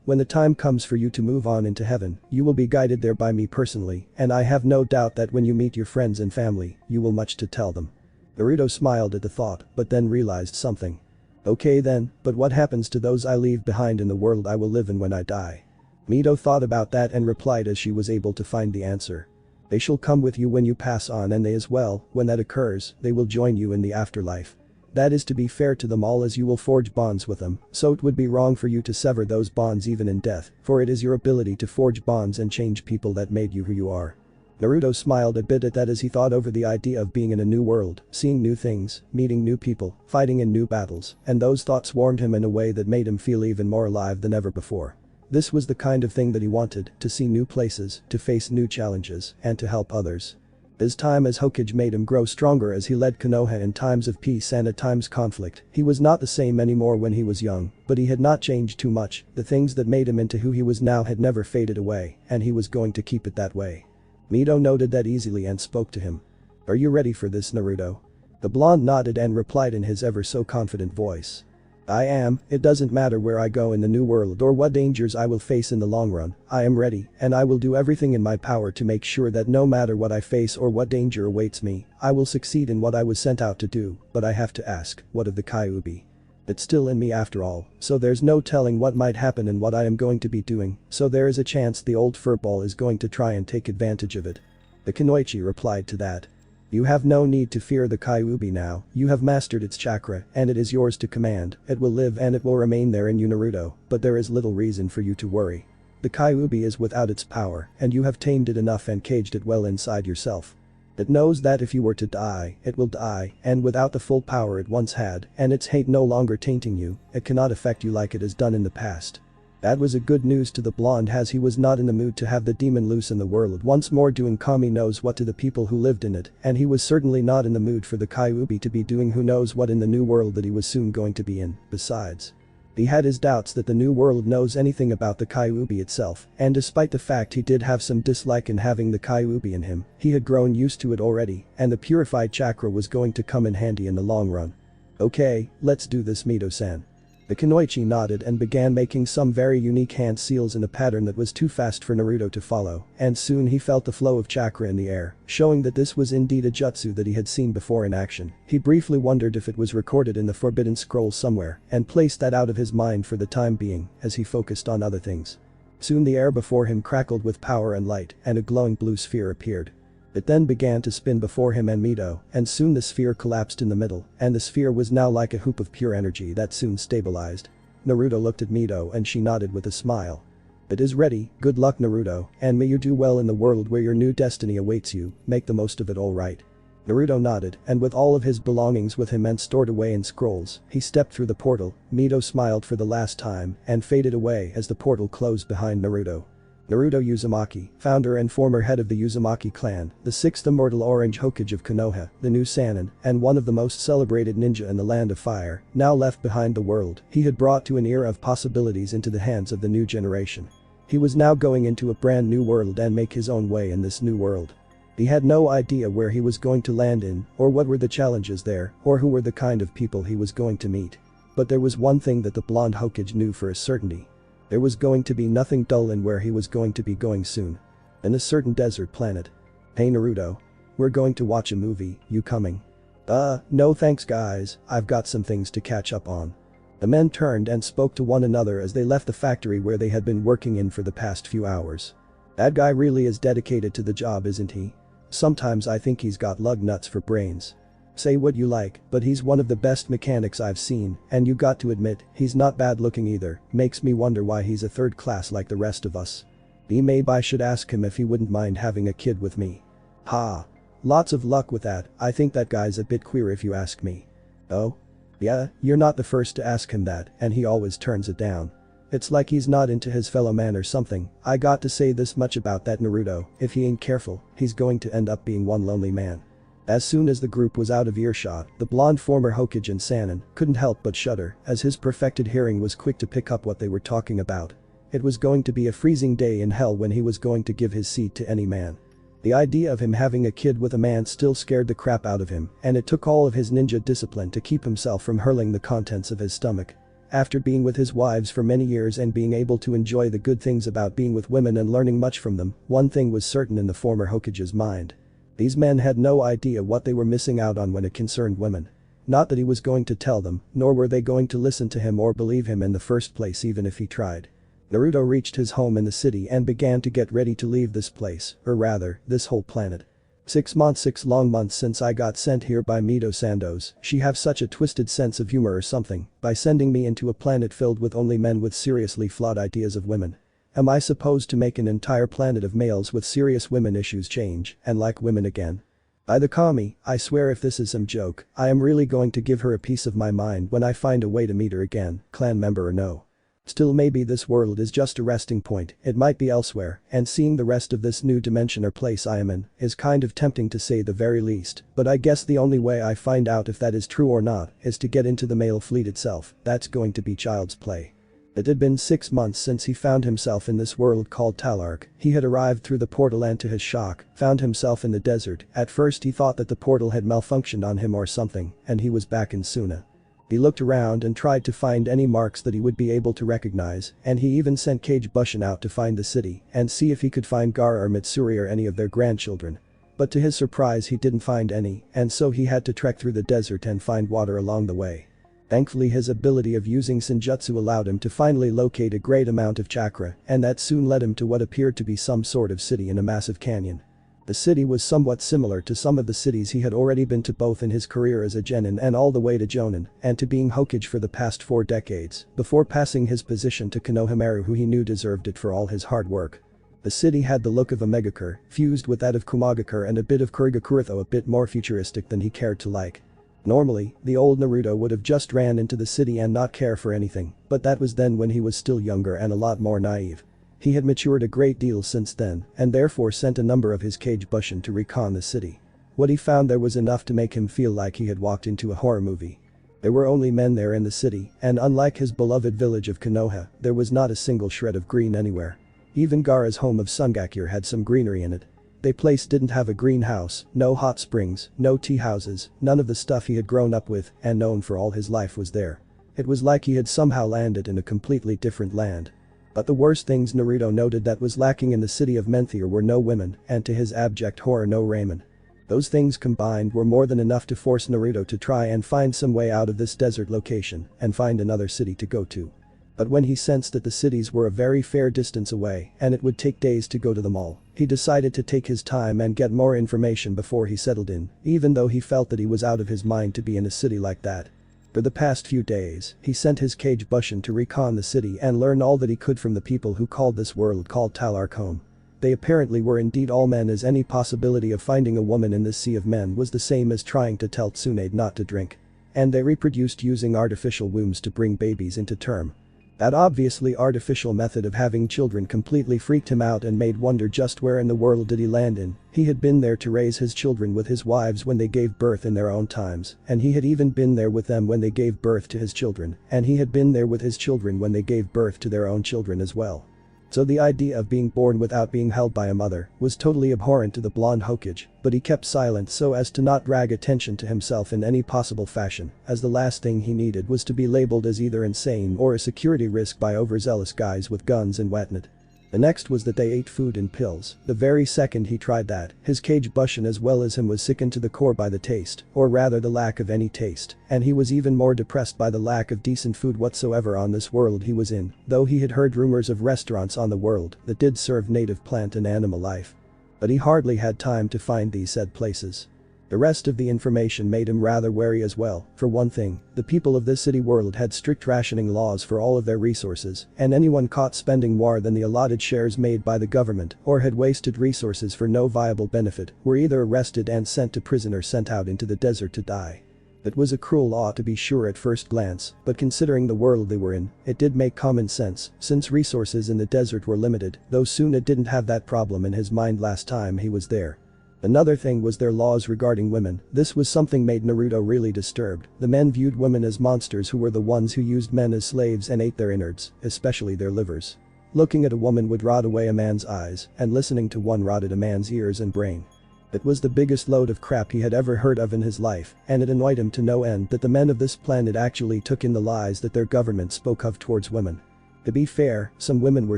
When the time comes for you to move on into heaven, you will be guided there by me personally, and I have no doubt that when you meet your friends and family, you will much to tell them." Naruto smiled at the thought, but then realized something. "Okay then, but what happens to those I leave behind in the world I will live in when I die?" Mito thought about that and replied as she was able to find the answer. They shall come with you when you pass on, and they as well, when that occurs, they will join you in the afterlife. That is to be fair to them all, as you will forge bonds with them, so it would be wrong for you to sever those bonds even in death, for it is your ability to forge bonds and change people that made you who you are. Naruto smiled a bit at that as he thought over the idea of being in a new world, seeing new things, meeting new people, fighting in new battles, and those thoughts warmed him in a way that made him feel even more alive than ever before. This was the kind of thing that he wanted, to see new places, to face new challenges, and to help others. His time as Hokage made him grow stronger as he led Konoha in times of peace and at times conflict. He was not the same anymore when he was young, but he had not changed too much. The things that made him into who he was now had never faded away, and he was going to keep it that way. Mito noted that easily and spoke to him. Are you ready for this, Naruto? The blonde nodded and replied in his ever so confident voice. I am. It doesn't matter where I go in the new world or what dangers I will face in the long run, I am ready, and I will do everything in my power to make sure that no matter what I face or what danger awaits me, I will succeed in what I was sent out to do, but I have to ask, what of the Kyuubi? It's still in me after all, so there's no telling what might happen and what I am going to be doing, so there is a chance the old furball is going to try and take advantage of it. The Kunoichi replied to that. You have no need to fear the Kyuubi now, you have mastered its chakra, and it is yours to command. It will live and it will remain there in you, Naruto, but there is little reason for you to worry. The Kyuubi is without its power, and you have tamed it enough and caged it well inside yourself. It knows that if you were to die, it will die, and without the full power it once had, and its hate no longer tainting you, it cannot affect you like it has done in the past. That was a good news to the blonde, as he was not in the mood to have the demon loose in the world once more doing Kami knows what to the people who lived in it, and he was certainly not in the mood for the Kyuubi to be doing who knows what in the new world that he was soon going to be in. Besides, he had his doubts that the new world knows anything about the Kyuubi itself, and despite the fact he did have some dislike in having the Kyuubi in him, he had grown used to it already, and the purified chakra was going to come in handy in the long run. Okay, let's do this, Mito-san. The Kunoichi nodded and began making some very unique hand seals in a pattern that was too fast for Naruto to follow, and soon he felt the flow of chakra in the air, showing that this was indeed a jutsu that he had seen before in action. He briefly wondered if it was recorded in the Forbidden Scroll somewhere, and placed that out of his mind for the time being, as he focused on other things. Soon the air before him crackled with power and light, and a glowing blue sphere appeared. It then began to spin before him and Mito, and soon the sphere collapsed in the middle, and the sphere was now like a hoop of pure energy that soon stabilized. Naruto looked at Mito and she nodded with a smile. It is ready, good luck Naruto, and may you do well in the world where your new destiny awaits you, make the most of it, alright. Naruto nodded, and with all of his belongings with him and stored away in scrolls, he stepped through the portal. Mito smiled for the last time and faded away as the portal closed behind Naruto. Naruto Uzumaki, founder and former head of the Uzumaki clan, the 6th immortal Orange Hokage of Konoha, the new Sannin, and one of the most celebrated ninja in the Land of Fire, now left behind the world he had brought to an era of possibilities into the hands of the new generation. He was now going into a brand new world and make his own way in this new world. He had no idea where he was going to land in, or what were the challenges there, or who were the kind of people he was going to meet. But there was one thing that the blonde Hokage knew for a certainty. There was going to be nothing dull in where he was going to be going soon. In a certain desert planet. Hey Naruto. We're going to watch a movie, you coming? No thanks guys, I've got some things to catch up on. The men turned and spoke to one another as they left the factory where they had been working in for the past few hours. That guy really is dedicated to the job, isn't he? Sometimes I think he's got lug nuts for brains. Say what you like, but he's one of the best mechanics I've seen, and you got to admit, he's not bad looking either. Makes me wonder why he's a third class like the rest of us. Maybe I should ask him if he wouldn't mind having a kid with me. Ha. Lots of luck with that, I think that guy's a bit queer if you ask me. Oh? Yeah, you're not the first to ask him that, and he always turns it down. It's like he's not into his fellow man or something. I got to say this much about that Naruto, if he ain't careful, he's going to end up being one lonely man. As soon as the group was out of earshot, the blonde former Hokage and Sannin couldn't help but shudder, as his perfected hearing was quick to pick up what they were talking about. It was going to be a freezing day in hell when he was going to give his seed to any man. The idea of him having a kid with a man still scared the crap out of him, and it took all of his ninja discipline to keep himself from hurling the contents of his stomach. After being with his wives for many years and being able to enjoy the good things about being with women and learning much from them, one thing was certain in the former Hokage's mind. These men had no idea what they were missing out on when it concerned women. Not that he was going to tell them, nor were they going to listen to him or believe him in the first place even if he tried. Naruto reached his home in the city and began to get ready to leave this place, or rather, this whole planet. 6 months, 6 long months since I got sent here by Mito Sandos. She have such a twisted sense of humor or something by sending me into a planet filled with only men with seriously flawed ideas of women. Am I supposed to make an entire planet of males with serious women issues change and like women again? By the kami, I swear if this is some joke, I am really going to give her a piece of my mind when I find a way to meet her again, clan member or no. Still, maybe this world is just a resting point, it might be elsewhere, and seeing the rest of this new dimension or place I am in is kind of tempting to say the very least, but I guess the only way I find out if that is true or not is to get into the male fleet itself. That's going to be child's play. It had been 6 months since he found himself in this world called Talark. He had arrived through the portal and to his shock, found himself in the desert. At first he thought that the portal had malfunctioned on him or something, and he was back in Suna. He looked around and tried to find any marks that he would be able to recognize, and he even sent Kage Bushin out to find the city and see if he could find Gaara or Mitsuri or any of their grandchildren. But to his surprise he didn't find any, and so he had to trek through the desert and find water along the way. Thankfully his ability of using Senjutsu allowed him to finally locate a great amount of chakra, and that soon led him to what appeared to be some sort of city in a massive canyon. The city was somewhat similar to some of the cities he had already been to both in his career as a genin and all the way to jonin, and to being Hokage for the past 4 decades, before passing his position to Konohamaru, who he knew deserved it for all his hard work. The city had the look of a Megakure, fused with that of Kumagakure and a bit of Kurigakure, though a bit more futuristic than he cared to like. Normally, the old Naruto would have just ran into the city and not care for anything, but that was then when he was still younger and a lot more naive. He had matured a great deal since then, and therefore sent a number of his Kage Bushin to recon the city. What he found there was enough to make him feel like he had walked into a horror movie. There were only men there in the city, and unlike his beloved village of Konoha, there was not a single shred of green anywhere. Even Gaara's home of Sungakure had some greenery in it. The place didn't have a greenhouse, no hot springs, no tea houses, none of the stuff he had grown up with and known for all his life was there. It was like he had somehow landed in a completely different land. But the worst things Naruto noted that was lacking in the city of Menthir were no women, and to his abject horror no ramen. Those things combined were more than enough to force Naruto to try and find some way out of this desert location and find another city to go to. But when he sensed that the cities were a very fair distance away and it would take days to go to them all, he decided to take his time and get more information before he settled in, even though he felt that he was out of his mind to be in a city like that. For the past few days, he sent his Kage Bushin to recon the city and learn all that he could from the people who called this world called Talark home. They apparently were indeed all men, as any possibility of finding a woman in this sea of men was the same as trying to tell Tsunade not to drink. And they reproduced using artificial wombs to bring babies into term. That obviously artificial method of having children completely freaked him out and made wonder just where in the world did he land in. He had been there to raise his children with his wives when they gave birth in their own times, and he had even been there with them when they gave birth to his children, and he had been there with his children when they gave birth to their own children as well. So the idea of being born without being held by a mother was totally abhorrent to the blonde Hokage, but he kept silent so as to not drag attention to himself in any possible fashion, as the last thing he needed was to be labeled as either insane or a security risk by overzealous guys with guns and whatnot. The next was that they ate food and pills. The very second he tried that, his Kage Bushin as well as him was sickened to the core by the taste, or rather the lack of any taste, and he was even more depressed by the lack of decent food whatsoever on this world he was in, though he had heard rumors of restaurants on the world that did serve native plant and animal life. But he hardly had time to find these said places. The rest of the information made him rather wary as well. For one thing, the people of this city world had strict rationing laws for all of their resources, and anyone caught spending more than the allotted shares made by the government or had wasted resources for no viable benefit were either arrested and sent to prison or sent out into the desert to die. It was a cruel law to be sure at first glance, but considering the world they were in, it did make common sense since resources in the desert were limited, though Suna didn't have that problem in his mind last time he was there. Another thing was their laws regarding women. This was something made Naruto really disturbed. The men viewed women as monsters who were the ones who used men as slaves and ate their innards, especially their livers. Looking at a woman would rot away a man's eyes, and listening to one rotted a man's ears and brain. It was the biggest load of crap he had ever heard of in his life, and it annoyed him to no end that the men of this planet actually took in the lies that their government spoke of towards women. To be fair, some women were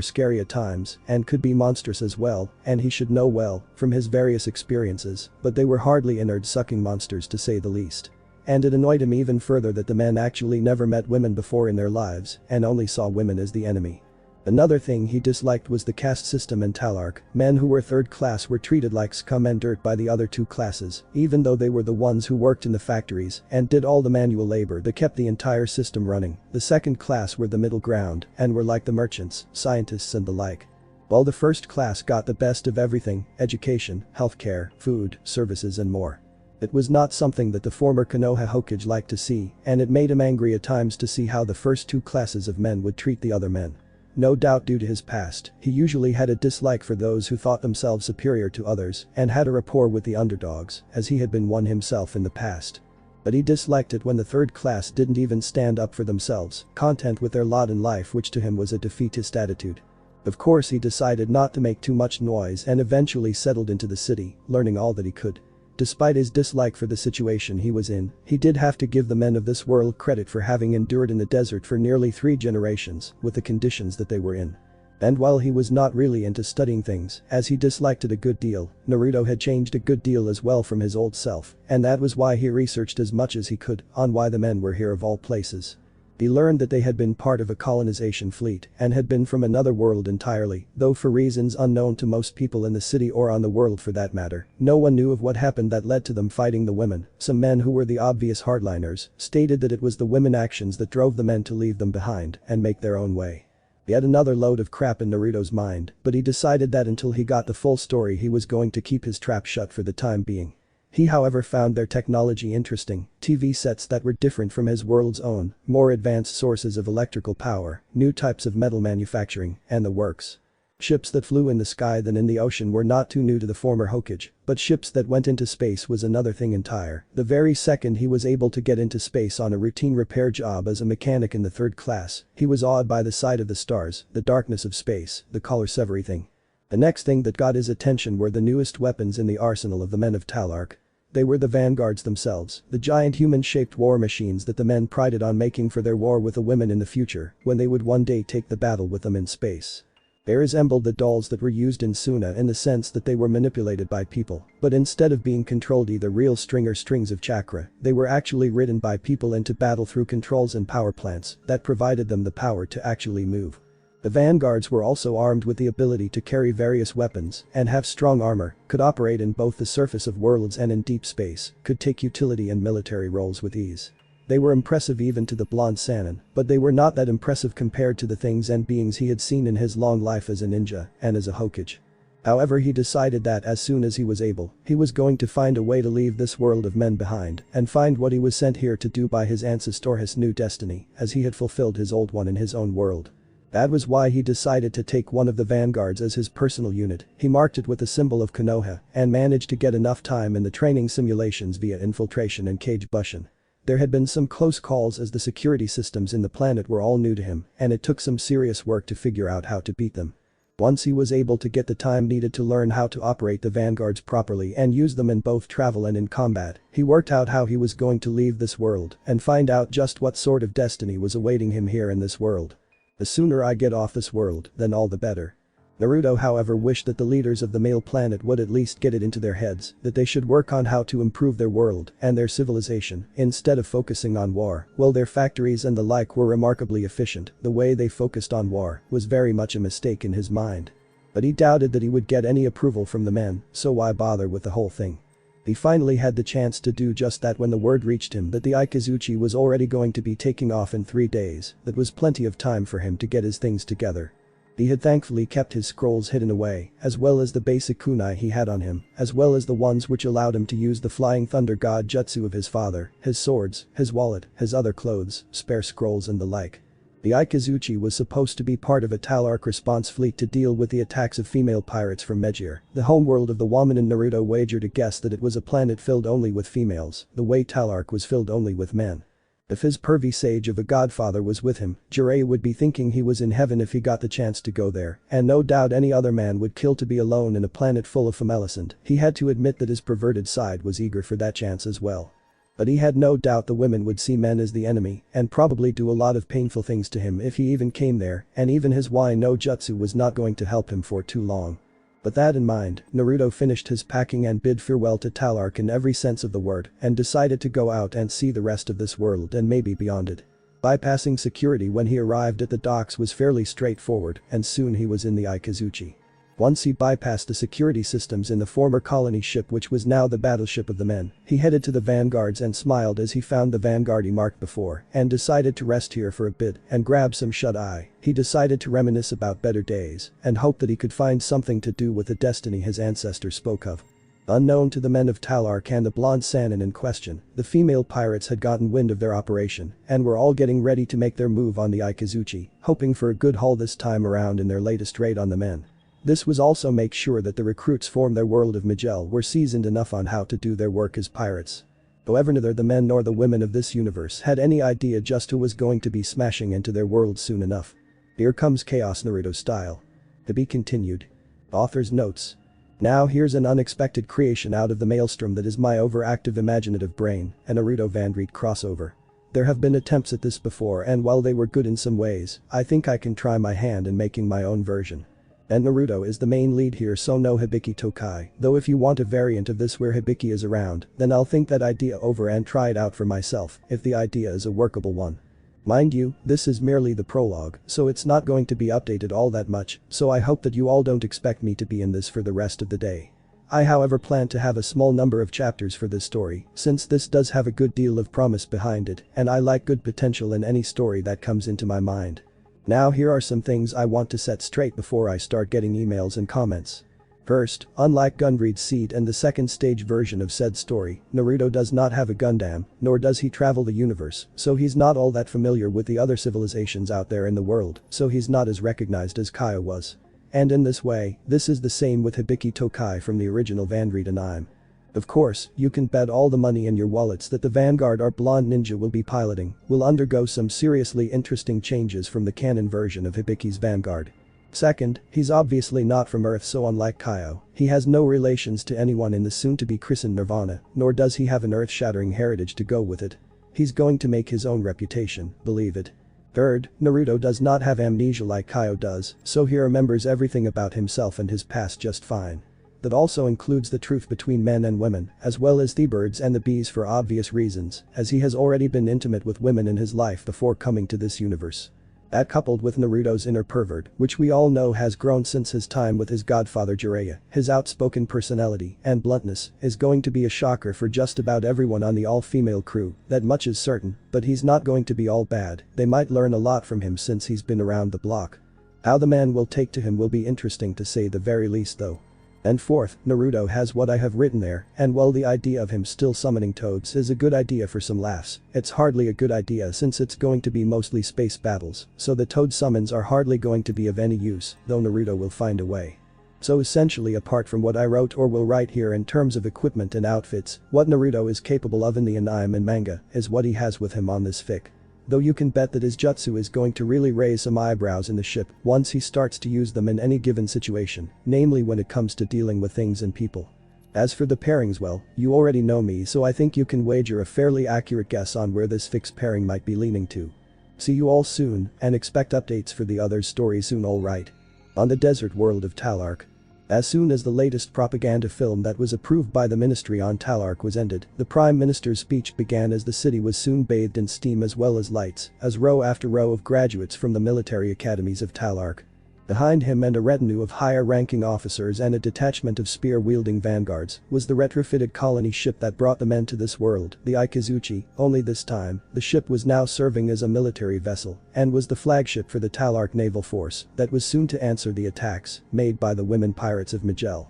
scary at times and could be monstrous as well, and he should know well from his various experiences, but they were hardly innard-sucking monsters to say the least. And it annoyed him even further that the men actually never met women before in their lives and only saw women as the enemy. Another thing he disliked was the caste system in Talark. Men who were third class were treated like scum and dirt by the other two classes, even though they were the ones who worked in the factories and did all the manual labor that kept the entire system running. The second class were the middle ground and were like the merchants, scientists and the like. While the first class got the best of everything: education, healthcare, food, services and more. It was not something that the former Konoha Hokage liked to see, and it made him angry at times to see how the first two classes of men would treat the other men. No doubt due to his past, he usually had a dislike for those who thought themselves superior to others and had a rapport with the underdogs, as he had been one himself in the past. But he disliked it when the third class didn't even stand up for themselves, content with their lot in life, which to him was a defeatist attitude. Of course, he decided not to make too much noise and eventually settled into the city, learning all that he could. Despite his dislike for the situation he was in, he did have to give the men of this world credit for having endured in the desert for nearly 3 generations with the conditions that they were in. And while he was not really into studying things, as he disliked it a good deal, Naruto had changed a good deal as well from his old self, and that was why he researched as much as he could on why the men were here of all places. He learned that they had been part of a colonization fleet and had been from another world entirely, though for reasons unknown to most people in the city or on the world for that matter, no one knew of what happened that led to them fighting the women. Some men who were the obvious hardliners stated that it was the women actions that drove the men to leave them behind and make their own way. Yet another load of crap in Naruto's mind, but he decided that until he got the full story he was going to keep his trap shut for the time being. He however found their technology interesting: TV sets that were different from his world's own, more advanced sources of electrical power, new types of metal manufacturing, and the works. Ships that flew in the sky than in the ocean were not too new to the former Hokage, but ships that went into space was another thing entire. The very second he was able to get into space on a routine repair job as a mechanic in the third class, he was awed by the sight of the stars, the darkness of space, the colors of everything. The next thing that got his attention were the newest weapons in the arsenal of the men of Talark. They were the vanguards themselves, the giant human-shaped war machines that the men prided on making for their war with the women in the future, when they would one day take the battle with them in space. They resembled the dolls that were used in Suna in the sense that they were manipulated by people, but instead of being controlled either real string or strings of chakra, they were actually ridden by people into battle through controls and power plants that provided them the power to actually move. The vanguards were also armed with the ability to carry various weapons and have strong armor, could operate in both the surface of worlds and in deep space, could take utility and military roles with ease. They were impressive even to the blonde Sannin, but they were not that impressive compared to the things and beings he had seen in his long life as a ninja and as a Hokage. However, he decided that as soon as he was able, he was going to find a way to leave this world of men behind and find what he was sent here to do by his ancestor, his new destiny, as he had fulfilled his old one in his own world. That was why he decided to take one of the vanguards as his personal unit. He marked it with the symbol of Konoha and managed to get enough time in the training simulations via infiltration and cage bushin. There had been some close calls as the security systems in the planet were all new to him, and it took some serious work to figure out how to beat them. Once he was able to get the time needed to learn how to operate the vanguards properly and use them in both travel and in combat, he worked out how he was going to leave this world and find out just what sort of destiny was awaiting him here in this world. The sooner I get off this world, then all the better. Naruto however wished that the leaders of the male planet would at least get it into their heads that they should work on how to improve their world and their civilization instead of focusing on war. While their factories and the like were remarkably efficient, the way they focused on war was very much a mistake in his mind. But he doubted that he would get any approval from the men, so why bother with the whole thing? He finally had the chance to do just that when the word reached him that the Ikazuchi was already going to be taking off in 3 days. That was plenty of time for him to get his things together. He had thankfully kept his scrolls hidden away, as well as the basic kunai he had on him, as well as the ones which allowed him to use the flying thunder god jutsu of his father, his swords, his wallet, his other clothes, spare scrolls and the like. The Ikazuchi was supposed to be part of a Talark response fleet to deal with the attacks of female pirates from Megier, the homeworld of the woman, and Naruto wagered a guess that it was a planet filled only with females, the way Talark was filled only with men. If his pervy sage of a godfather was with him, Jiraiya would be thinking he was in heaven if he got the chance to go there, and no doubt any other man would kill to be alone in a planet full of females. He had to admit that his perverted side was eager for that chance as well. But he had no doubt the women would see men as the enemy and probably do a lot of painful things to him if he even came there, and even his why no jutsu was not going to help him for too long. But that in mind, Naruto finished his packing and bid farewell to Talark in every sense of the word and decided to go out and see the rest of this world and maybe beyond it. Bypassing security when he arrived at the docks was fairly straightforward, and soon he was in the Ikazuchi. Once he bypassed the security systems in the former colony ship, which was now the battleship of the men, he headed to the vanguards and smiled as he found the vanguard he marked before and decided to rest here for a bit and grab some shut-eye. He decided to reminisce about better days and hoped that he could find something to do with the destiny his ancestors spoke of. Unknown to the men of Talark and the blonde Sannin in question, the female pirates had gotten wind of their operation and were all getting ready to make their move on the Ikazuchi, hoping for a good haul this time around in their latest raid on the men. This was also make sure that the recruits from their world of Magell were seasoned enough on how to do their work as pirates. However, neither the men nor the women of this universe had any idea just who was going to be smashing into their world soon enough. Here comes chaos Naruto style. To be continued. Author's notes. Now here's an unexpected creation out of the maelstrom that is my overactive imaginative brain, a Naruto Vandreed crossover. There have been attempts at this before, and while they were good in some ways, I think I can try my hand in making my own version. And Naruto is the main lead here, so no Hibiki Tokai, though if you want a variant of this where Hibiki is around, then I'll think that idea over and try it out for myself if the idea is a workable one. Mind you, this is merely the prologue, so it's not going to be updated all that much, so I hope that you all don't expect me to be in this for the rest of the day. I however plan to have a small number of chapters for this story, since this does have a good deal of promise behind it and I like good potential in any story that comes into my mind. Now here are some things I want to set straight before I start getting emails and comments. First, unlike Gundreed's Seed and the second stage version of said story, Naruto does not have a Gundam, nor does he travel the universe, so he's not all that familiar with the other civilizations out there in the world, so he's not as recognized as Kaio was. And in this way, this is the same with Hibiki Tokai from the original Vandreed anime. Of course, you can bet all the money in your wallets that the Vanguard our blonde ninja will be piloting will undergo some seriously interesting changes from the canon version of Hibiki's Vanguard. Second, he's obviously not from Earth, so unlike Kaio, he has no relations to anyone in the soon-to-be christened Nirvana, nor does he have an earth-shattering heritage to go with it. He's going to make his own reputation, believe it. Third, Naruto does not have amnesia like Kaio does, so he remembers everything about himself and his past just fine. That also includes the truth between men and women, as well as the birds and the bees for obvious reasons, as he has already been intimate with women in his life before coming to this universe. That coupled with Naruto's inner pervert, which we all know has grown since his time with his godfather Jiraiya, his outspoken personality and bluntness is going to be a shocker for just about everyone on the all-female crew, that much is certain, but he's not going to be all bad, they might learn a lot from him since he's been around the block. How the man will take to him will be interesting to say the very least though. And fourth, Naruto has what I have written there, and while the idea of him still summoning toads is a good idea for some laughs, it's hardly a good idea since it's going to be mostly space battles, so the toad summons are hardly going to be of any use, though Naruto will find a way. So essentially, apart from what I wrote or will write here in terms of equipment and outfits, what Naruto is capable of in the anime and manga is what he has with him on this fic. Though you can bet that his jutsu is going to really raise some eyebrows in the ship once he starts to use them in any given situation, namely when it comes to dealing with things and people. As for the pairings, well, you already know me, so I think you can wager a fairly accurate guess on where this fixed pairing might be leaning to. See you all soon, and expect updates for the other story soon, alright. On the desert world of Talark. As soon as the latest propaganda film that was approved by the ministry on Talark was ended, the Prime Minister's speech began as the city was soon bathed in steam as well as lights, as row after row of graduates from the military academies of Talark. Behind him and a retinue of higher-ranking officers and a detachment of spear-wielding vanguards was the retrofitted colony ship that brought the men to this world, the Ikazuchi, only this time, the ship was now serving as a military vessel and was the flagship for the Talark naval force that was soon to answer the attacks made by the women pirates of Magell.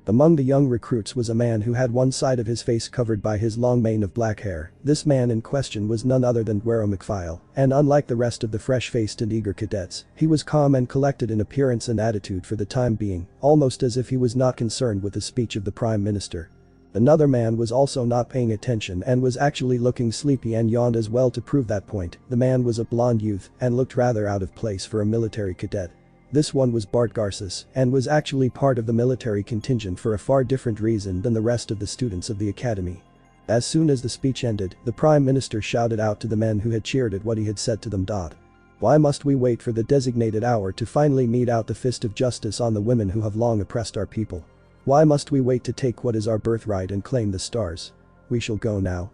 Among the young recruits was a man who had one side of his face covered by his long mane of black hair. This man in question was none other than Guero McFile, and unlike the rest of the fresh-faced and eager cadets, he was calm and collected in appearance and attitude for the time being, almost as if he was not concerned with the speech of the Prime Minister. Another man was also not paying attention and was actually looking sleepy and yawned as well to prove that point. The man was a blonde youth and looked rather out of place for a military cadet. This one was Bart Garces and was actually part of the military contingent for a far different reason than the rest of the students of the academy. As soon as the speech ended, the Prime Minister shouted out to the men who had cheered at what he had said to them. Why must we wait for the designated hour to finally mete out the fist of justice on the women who have long oppressed our people? Why must we wait to take what is our birthright and claim the stars? We shall go now.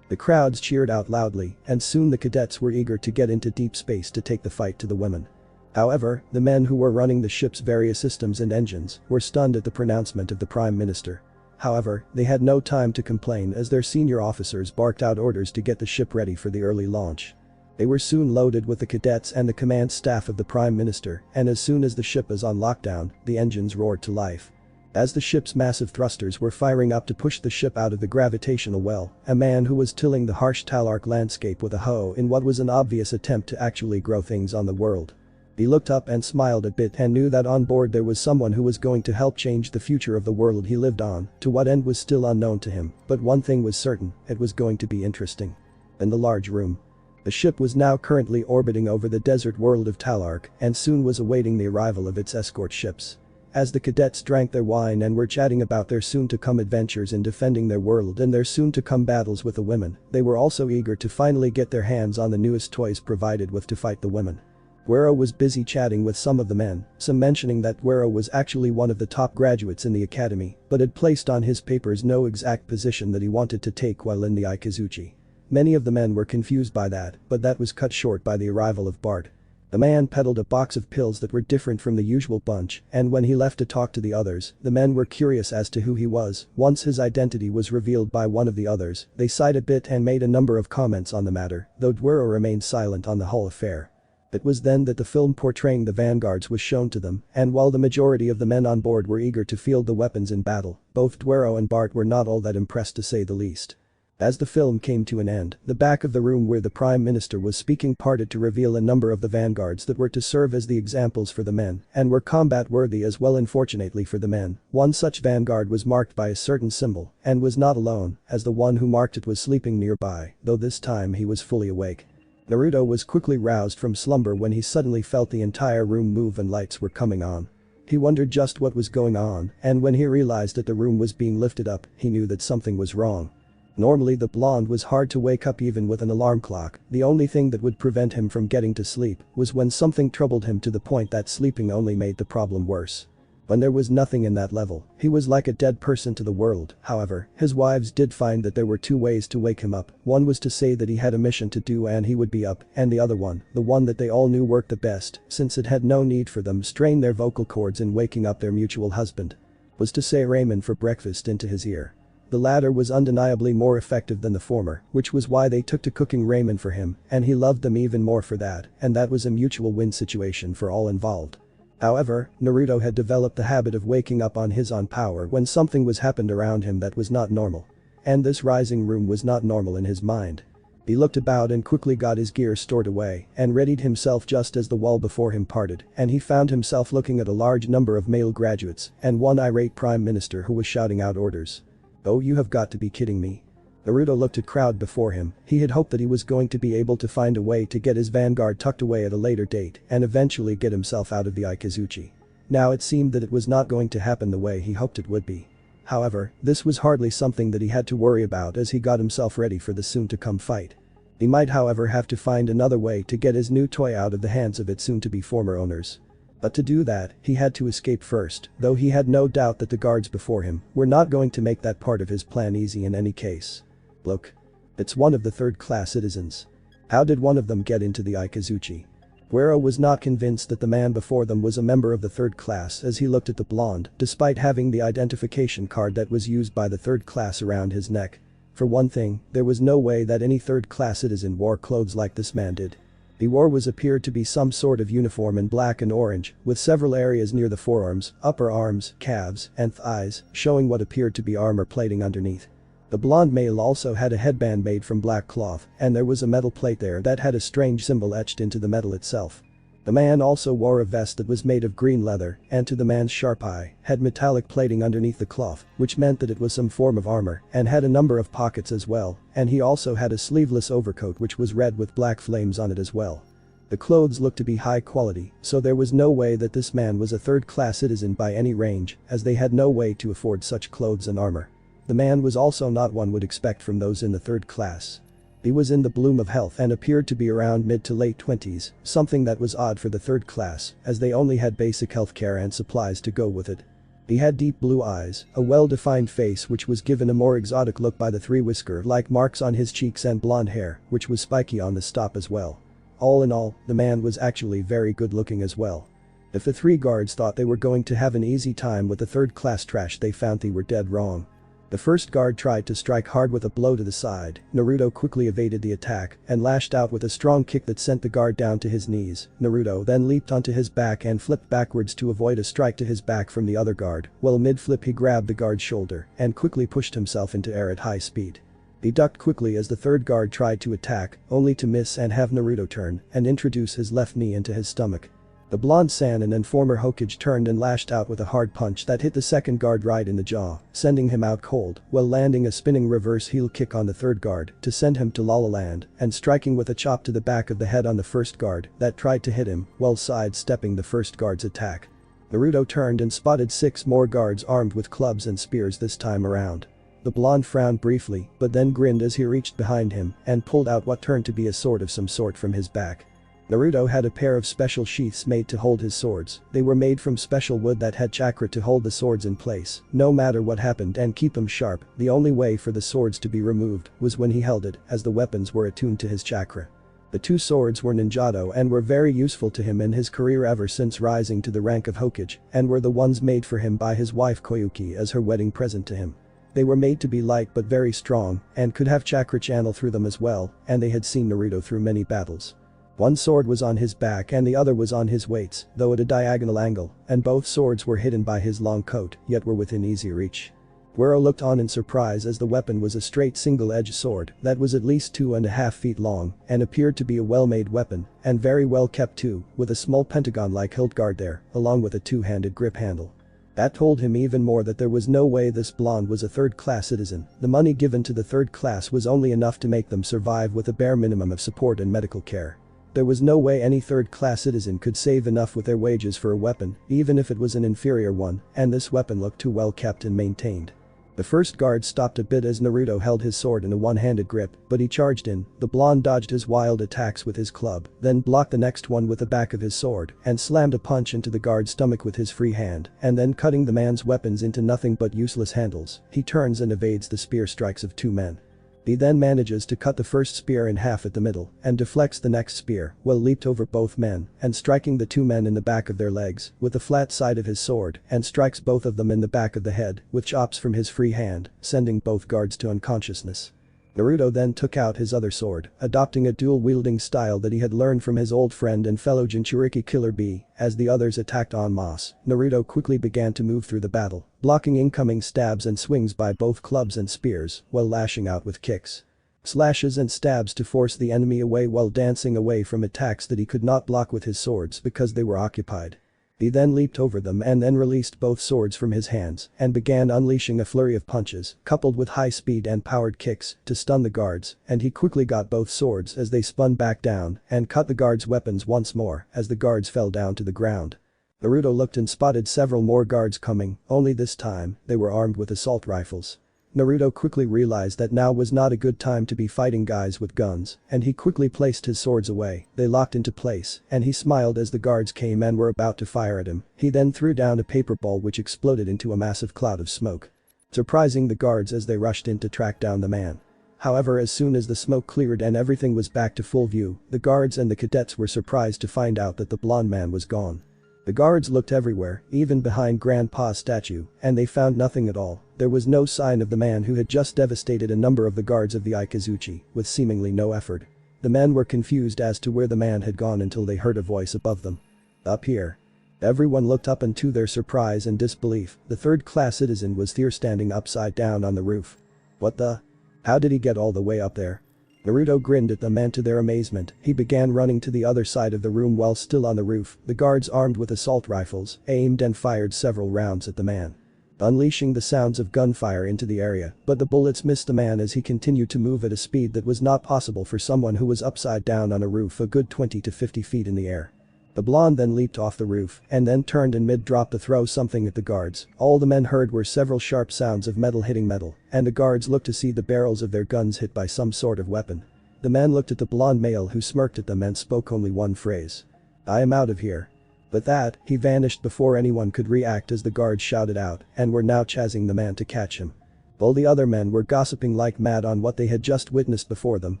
The crowds cheered out loudly, and soon the cadets were eager to get into deep space to take the fight to the women. However, the men who were running the ship's various systems and engines were stunned at the pronouncement of the Prime Minister. However, they had no time to complain as their senior officers barked out orders to get the ship ready for the early launch. They were soon loaded with the cadets and the command staff of the Prime Minister, and as soon as the ship was on lockdown, the engines roared to life. As the ship's massive thrusters were firing up to push the ship out of the gravitational well, a man who was tilling the harsh Talark landscape with a hoe in what was an obvious attempt to actually grow things on the world. He looked up and smiled a bit and knew that on board there was someone who was going to help change the future of the world he lived on. To what end was still unknown to him, but one thing was certain, it was going to be interesting. In the large room. The ship was now currently orbiting over the desert world of Talark and soon was awaiting the arrival of its escort ships. As the cadets drank their wine and were chatting about their soon-to-come adventures in defending their world and their soon-to-come battles with the women, they were also eager to finally get their hands on the newest toys provided with to fight the women. Guerrero was busy chatting with some of the men, some mentioning that Guerrero was actually one of the top graduates in the academy, but had placed on his papers no exact position that he wanted to take while in the Ikazuchi. Many of the men were confused by that, but that was cut short by the arrival of Bart. The man peddled a box of pills that were different from the usual bunch, and when he left to talk to the others, the men were curious as to who he was. Once his identity was revealed by one of the others, they sighed a bit and made a number of comments on the matter, though Guerrero remained silent on the whole affair. It was then that the film portraying the vanguards was shown to them, and while the majority of the men on board were eager to field the weapons in battle, both Guerrero and Bart were not all that impressed to say the least. As the film came to an end, the back of the room where the Prime Minister was speaking parted to reveal a number of the vanguards that were to serve as the examples for the men and were combat worthy as well. Unfortunately for the men, one such vanguard was marked by a certain symbol and was not alone, as the one who marked it was sleeping nearby, though this time he was fully awake. Naruto was quickly roused from slumber when he suddenly felt the entire room move and lights were coming on. He wondered just what was going on, and when he realized that the room was being lifted up, he knew that something was wrong. Normally the blonde was hard to wake up even with an alarm clock. The only thing that would prevent him from getting to sleep was when something troubled him to the point that sleeping only made the problem worse. When there was nothing in that level, he was like a dead person to the world. However, his wives did find that there were two ways to wake him up. One was to say that he had a mission to do and he would be up, and the other one, the one that they all knew worked the best, since it had no need for them strain their vocal cords in waking up their mutual husband, was to say ramen for breakfast into his ear. The latter was undeniably more effective than the former, which was why they took to cooking ramen for him, and he loved them even more for that, and that was a mutual win situation for all involved. However, Naruto had developed the habit of waking up on his own power when something was happened around him that was not normal. And this rising room was not normal in his mind. He looked about and quickly got his gear stored away and readied himself just as the wall before him parted, and he found himself looking at a large number of male graduates and one irate prime minister who was shouting out orders. "Oh, you have got to be kidding me." Naruto looked at crowd before him. He had hoped that he was going to be able to find a way to get his vanguard tucked away at a later date and eventually get himself out of the Ikazuchi. Now it seemed that it was not going to happen the way he hoped it would be. However, this was hardly something that he had to worry about as he got himself ready for the soon-to-come fight. He might however have to find another way to get his new toy out of the hands of its soon-to-be former owners. But to do that, he had to escape first, though he had no doubt that the guards before him were not going to make that part of his plan easy in any case. Look. It's one of the third-class citizens. How did one of them get into the Ikazuchi? Guerrero was not convinced that the man before them was a member of the third class as he looked at the blonde, despite having the identification card that was used by the third class around his neck. For one thing, there was no way that any third-class citizen wore clothes like this man did. He wore what appeared to be some sort of uniform in black and orange, with several areas near the forearms, upper arms, calves, and thighs, showing what appeared to be armor plating underneath. The blonde male also had a headband made from black cloth, and there was a metal plate there that had a strange symbol etched into the metal itself. The man also wore a vest that was made of green leather, and to the man's sharp eye, had metallic plating underneath the cloth, which meant that it was some form of armor, and had a number of pockets as well, and he also had a sleeveless overcoat which was red with black flames on it as well. The clothes looked to be high quality, so there was no way that this man was a third-class citizen by any range, as they had no way to afford such clothes and armor. The man was also not one would expect from those in the third class. He was in the bloom of health and appeared to be around mid to late 20s, something that was odd for the third class, as they only had basic healthcare and supplies to go with it. He had deep blue eyes, a well-defined face which was given a more exotic look by the three whisker-like marks on his cheeks and blonde hair, which was spiky on the top as well. All in all, the man was actually very good looking as well. If the three guards thought they were going to have an easy time with the third-class trash, they found they were dead wrong. The first guard tried to strike hard with a blow to the side. Naruto quickly evaded the attack and lashed out with a strong kick that sent the guard down to his knees. Naruto then leaped onto his back and flipped backwards to avoid a strike to his back from the other guard. While mid-flip he grabbed the guard's shoulder and quickly pushed himself into air at high speed. He ducked quickly as the third guard tried to attack, only to miss and have Naruto turn and introduce his left knee into his stomach. The blonde Sannin and former Hokage turned and lashed out with a hard punch that hit the second guard right in the jaw, sending him out cold, while landing a spinning reverse heel kick on the third guard to send him to Lala Land and striking with a chop to the back of the head on the first guard that tried to hit him while sidestepping the first guard's attack. Naruto turned and spotted 6 more guards armed with clubs and spears this time around. The blonde frowned briefly but then grinned as he reached behind him and pulled out what turned to be a sword of some sort from his back. Naruto had a pair of special sheaths made to hold his swords. They were made from special wood that had chakra to hold the swords in place, no matter what happened, and keep them sharp. The only way for the swords to be removed was when he held it, as the weapons were attuned to his chakra. The 2 swords were ninjato and were very useful to him in his career ever since rising to the rank of Hokage, and were the ones made for him by his wife Koyuki as her wedding present to him. They were made to be light but very strong, and could have chakra channel through them as well, and they had seen Naruto through many battles. One sword was on his back and the other was on his weights, though at a diagonal angle, and both swords were hidden by his long coat, yet were within easy reach. Goro looked on in surprise as the weapon was a straight single-edged sword that was at least 2.5 feet long and appeared to be a well-made weapon, and very well kept too, with a small pentagon-like hilt guard there, along with a 2-handed grip handle. That told him even more that there was no way this blonde was a third-class citizen. The money given to the third class was only enough to make them survive with a bare minimum of support and medical care. There was no way any third-class citizen could save enough with their wages for a weapon, even if it was an inferior one, and this weapon looked too well kept and maintained. The first guard stopped a bit as Naruto held his sword in a one-handed grip, but he charged in. The blonde dodged his wild attacks with his club, then blocked the next one with the back of his sword, and slammed a punch into the guard's stomach with his free hand, and then cutting the man's weapons into nothing but useless handles, he turns and evades the spear strikes of 2 men. He then manages to cut the first spear in half at the middle and deflects the next spear, while leaped over both men and striking the 2 men in the back of their legs with the flat side of his sword and strikes both of them in the back of the head with chops from his free hand, sending both guards to unconsciousness. Naruto then took out his other sword, adopting a dual-wielding style that he had learned from his old friend and fellow Jinchuriki Killer Bee. As the others attacked en masse, Naruto quickly began to move through the battle, blocking incoming stabs and swings by both clubs and spears, while lashing out with kicks, slashes and stabs to force the enemy away while dancing away from attacks that he could not block with his swords because they were occupied. He then leaped over them and then released both swords from his hands and began unleashing a flurry of punches, coupled with high speed and powered kicks, to stun the guards, and he quickly got both swords as they spun back down and cut the guards' weapons once more as the guards fell down to the ground. Naruto looked and spotted several more guards coming, only this time, they were armed with assault rifles. Naruto quickly realized that now was not a good time to be fighting guys with guns, and he quickly placed his swords away. They locked into place, and he smiled as the guards came and were about to fire at him. He then threw down a paper ball which exploded into a massive cloud of smoke, surprising the guards as they rushed in to track down the man. However, as soon as the smoke cleared and everything was back to full view, the guards and the cadets were surprised to find out that the blonde man was gone. The guards looked everywhere, even behind Grandpa's statue, and they found nothing at all. There was no sign of the man who had just devastated a number of the guards of the Ikazuchi, with seemingly no effort. The men were confused as to where the man had gone until they heard a voice above them. "Up here." Everyone looked up, and to their surprise and disbelief, the third-class citizen was there standing upside down on the roof. "What the? How did he get all the way up there?" Naruto grinned at them, and to their amazement, he began running to the other side of the room while still on the roof. The guards, armed with assault rifles, aimed and fired several rounds at the man, unleashing the sounds of gunfire into the area, but the bullets missed the man as he continued to move at a speed that was not possible for someone who was upside down on a roof a good 20 to 50 feet in the air. The blonde then leaped off the roof and then turned in mid-drop to throw something at the guards. All the men heard were several sharp sounds of metal hitting metal, and the guards looked to see the barrels of their guns hit by some sort of weapon. The men looked at the blonde male, who smirked at them and spoke only one phrase. "I am out of here." But that, he vanished before anyone could react as the guards shouted out and were now chasing the man to catch him. While the other men were gossiping like mad on what they had just witnessed before them,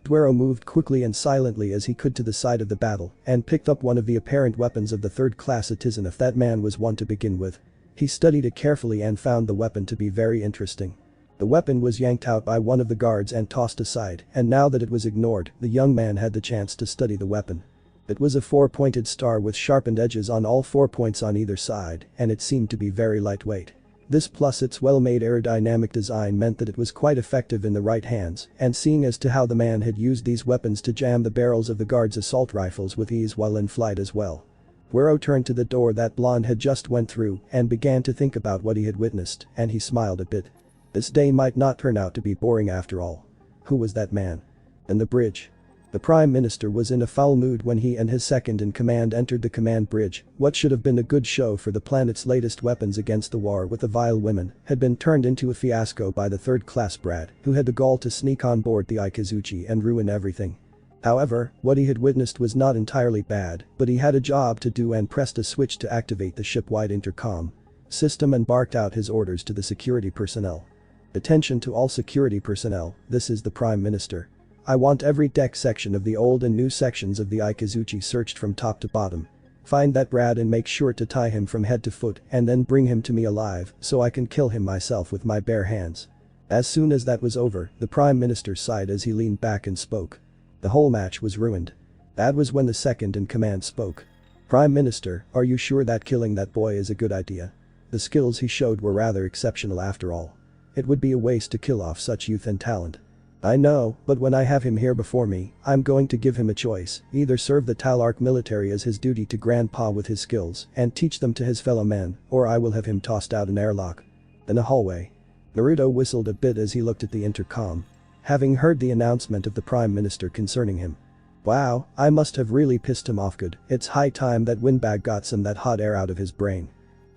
Duero moved quickly and silently as he could to the side of the battle and picked up one of the apparent weapons of the third-class citizen if that man was one to begin with. He studied it carefully and found the weapon to be very interesting. The weapon was yanked out by one of the guards and tossed aside, and now that it was ignored, the young man had the chance to study the weapon. It was a four-pointed star with sharpened edges on all 4 points on either side, and it seemed to be very lightweight. This plus its well-made aerodynamic design meant that it was quite effective in the right hands, and seeing as to how the man had used these weapons to jam the barrels of the guards' assault rifles with ease while in flight as well. Guero turned to the door that blonde had just went through and began to think about what he had witnessed, and he smiled a bit. This day might not turn out to be boring after all. Who was that man? In the bridge. The Prime Minister was in a foul mood when he and his second-in-command entered the command bridge. What should have been a good show for the planet's latest weapons against the war with the vile women had been turned into a fiasco by the third-class brat who had the gall to sneak on board the Ikazuchi and ruin everything. However, what he had witnessed was not entirely bad, but he had a job to do and pressed a switch to activate the ship-wide intercom system and barked out his orders to the security personnel. Attention to all security personnel, this is the Prime Minister. I want every deck section of the old and new sections of the Ikazuchi searched from top to bottom. Find that brat and make sure to tie him from head to foot and then bring him to me alive so I can kill him myself with my bare hands. As soon as that was over, the Prime Minister sighed as he leaned back and spoke. The whole match was ruined. That was when the second-in-command spoke. Prime Minister, are you sure that killing that boy is a good idea? The skills he showed were rather exceptional after all. It would be a waste to kill off such youth and talent. I know, but when I have him here before me, I'm going to give him a choice, either serve the Talark military as his duty to Grandpa with his skills and teach them to his fellow men, or I will have him tossed out an airlock. In a hallway. Naruto whistled a bit as he looked at the intercom. Having heard the announcement of the Prime Minister concerning him. Wow, I must have really pissed him off good. It's high time that windbag got some that hot air out of his brain.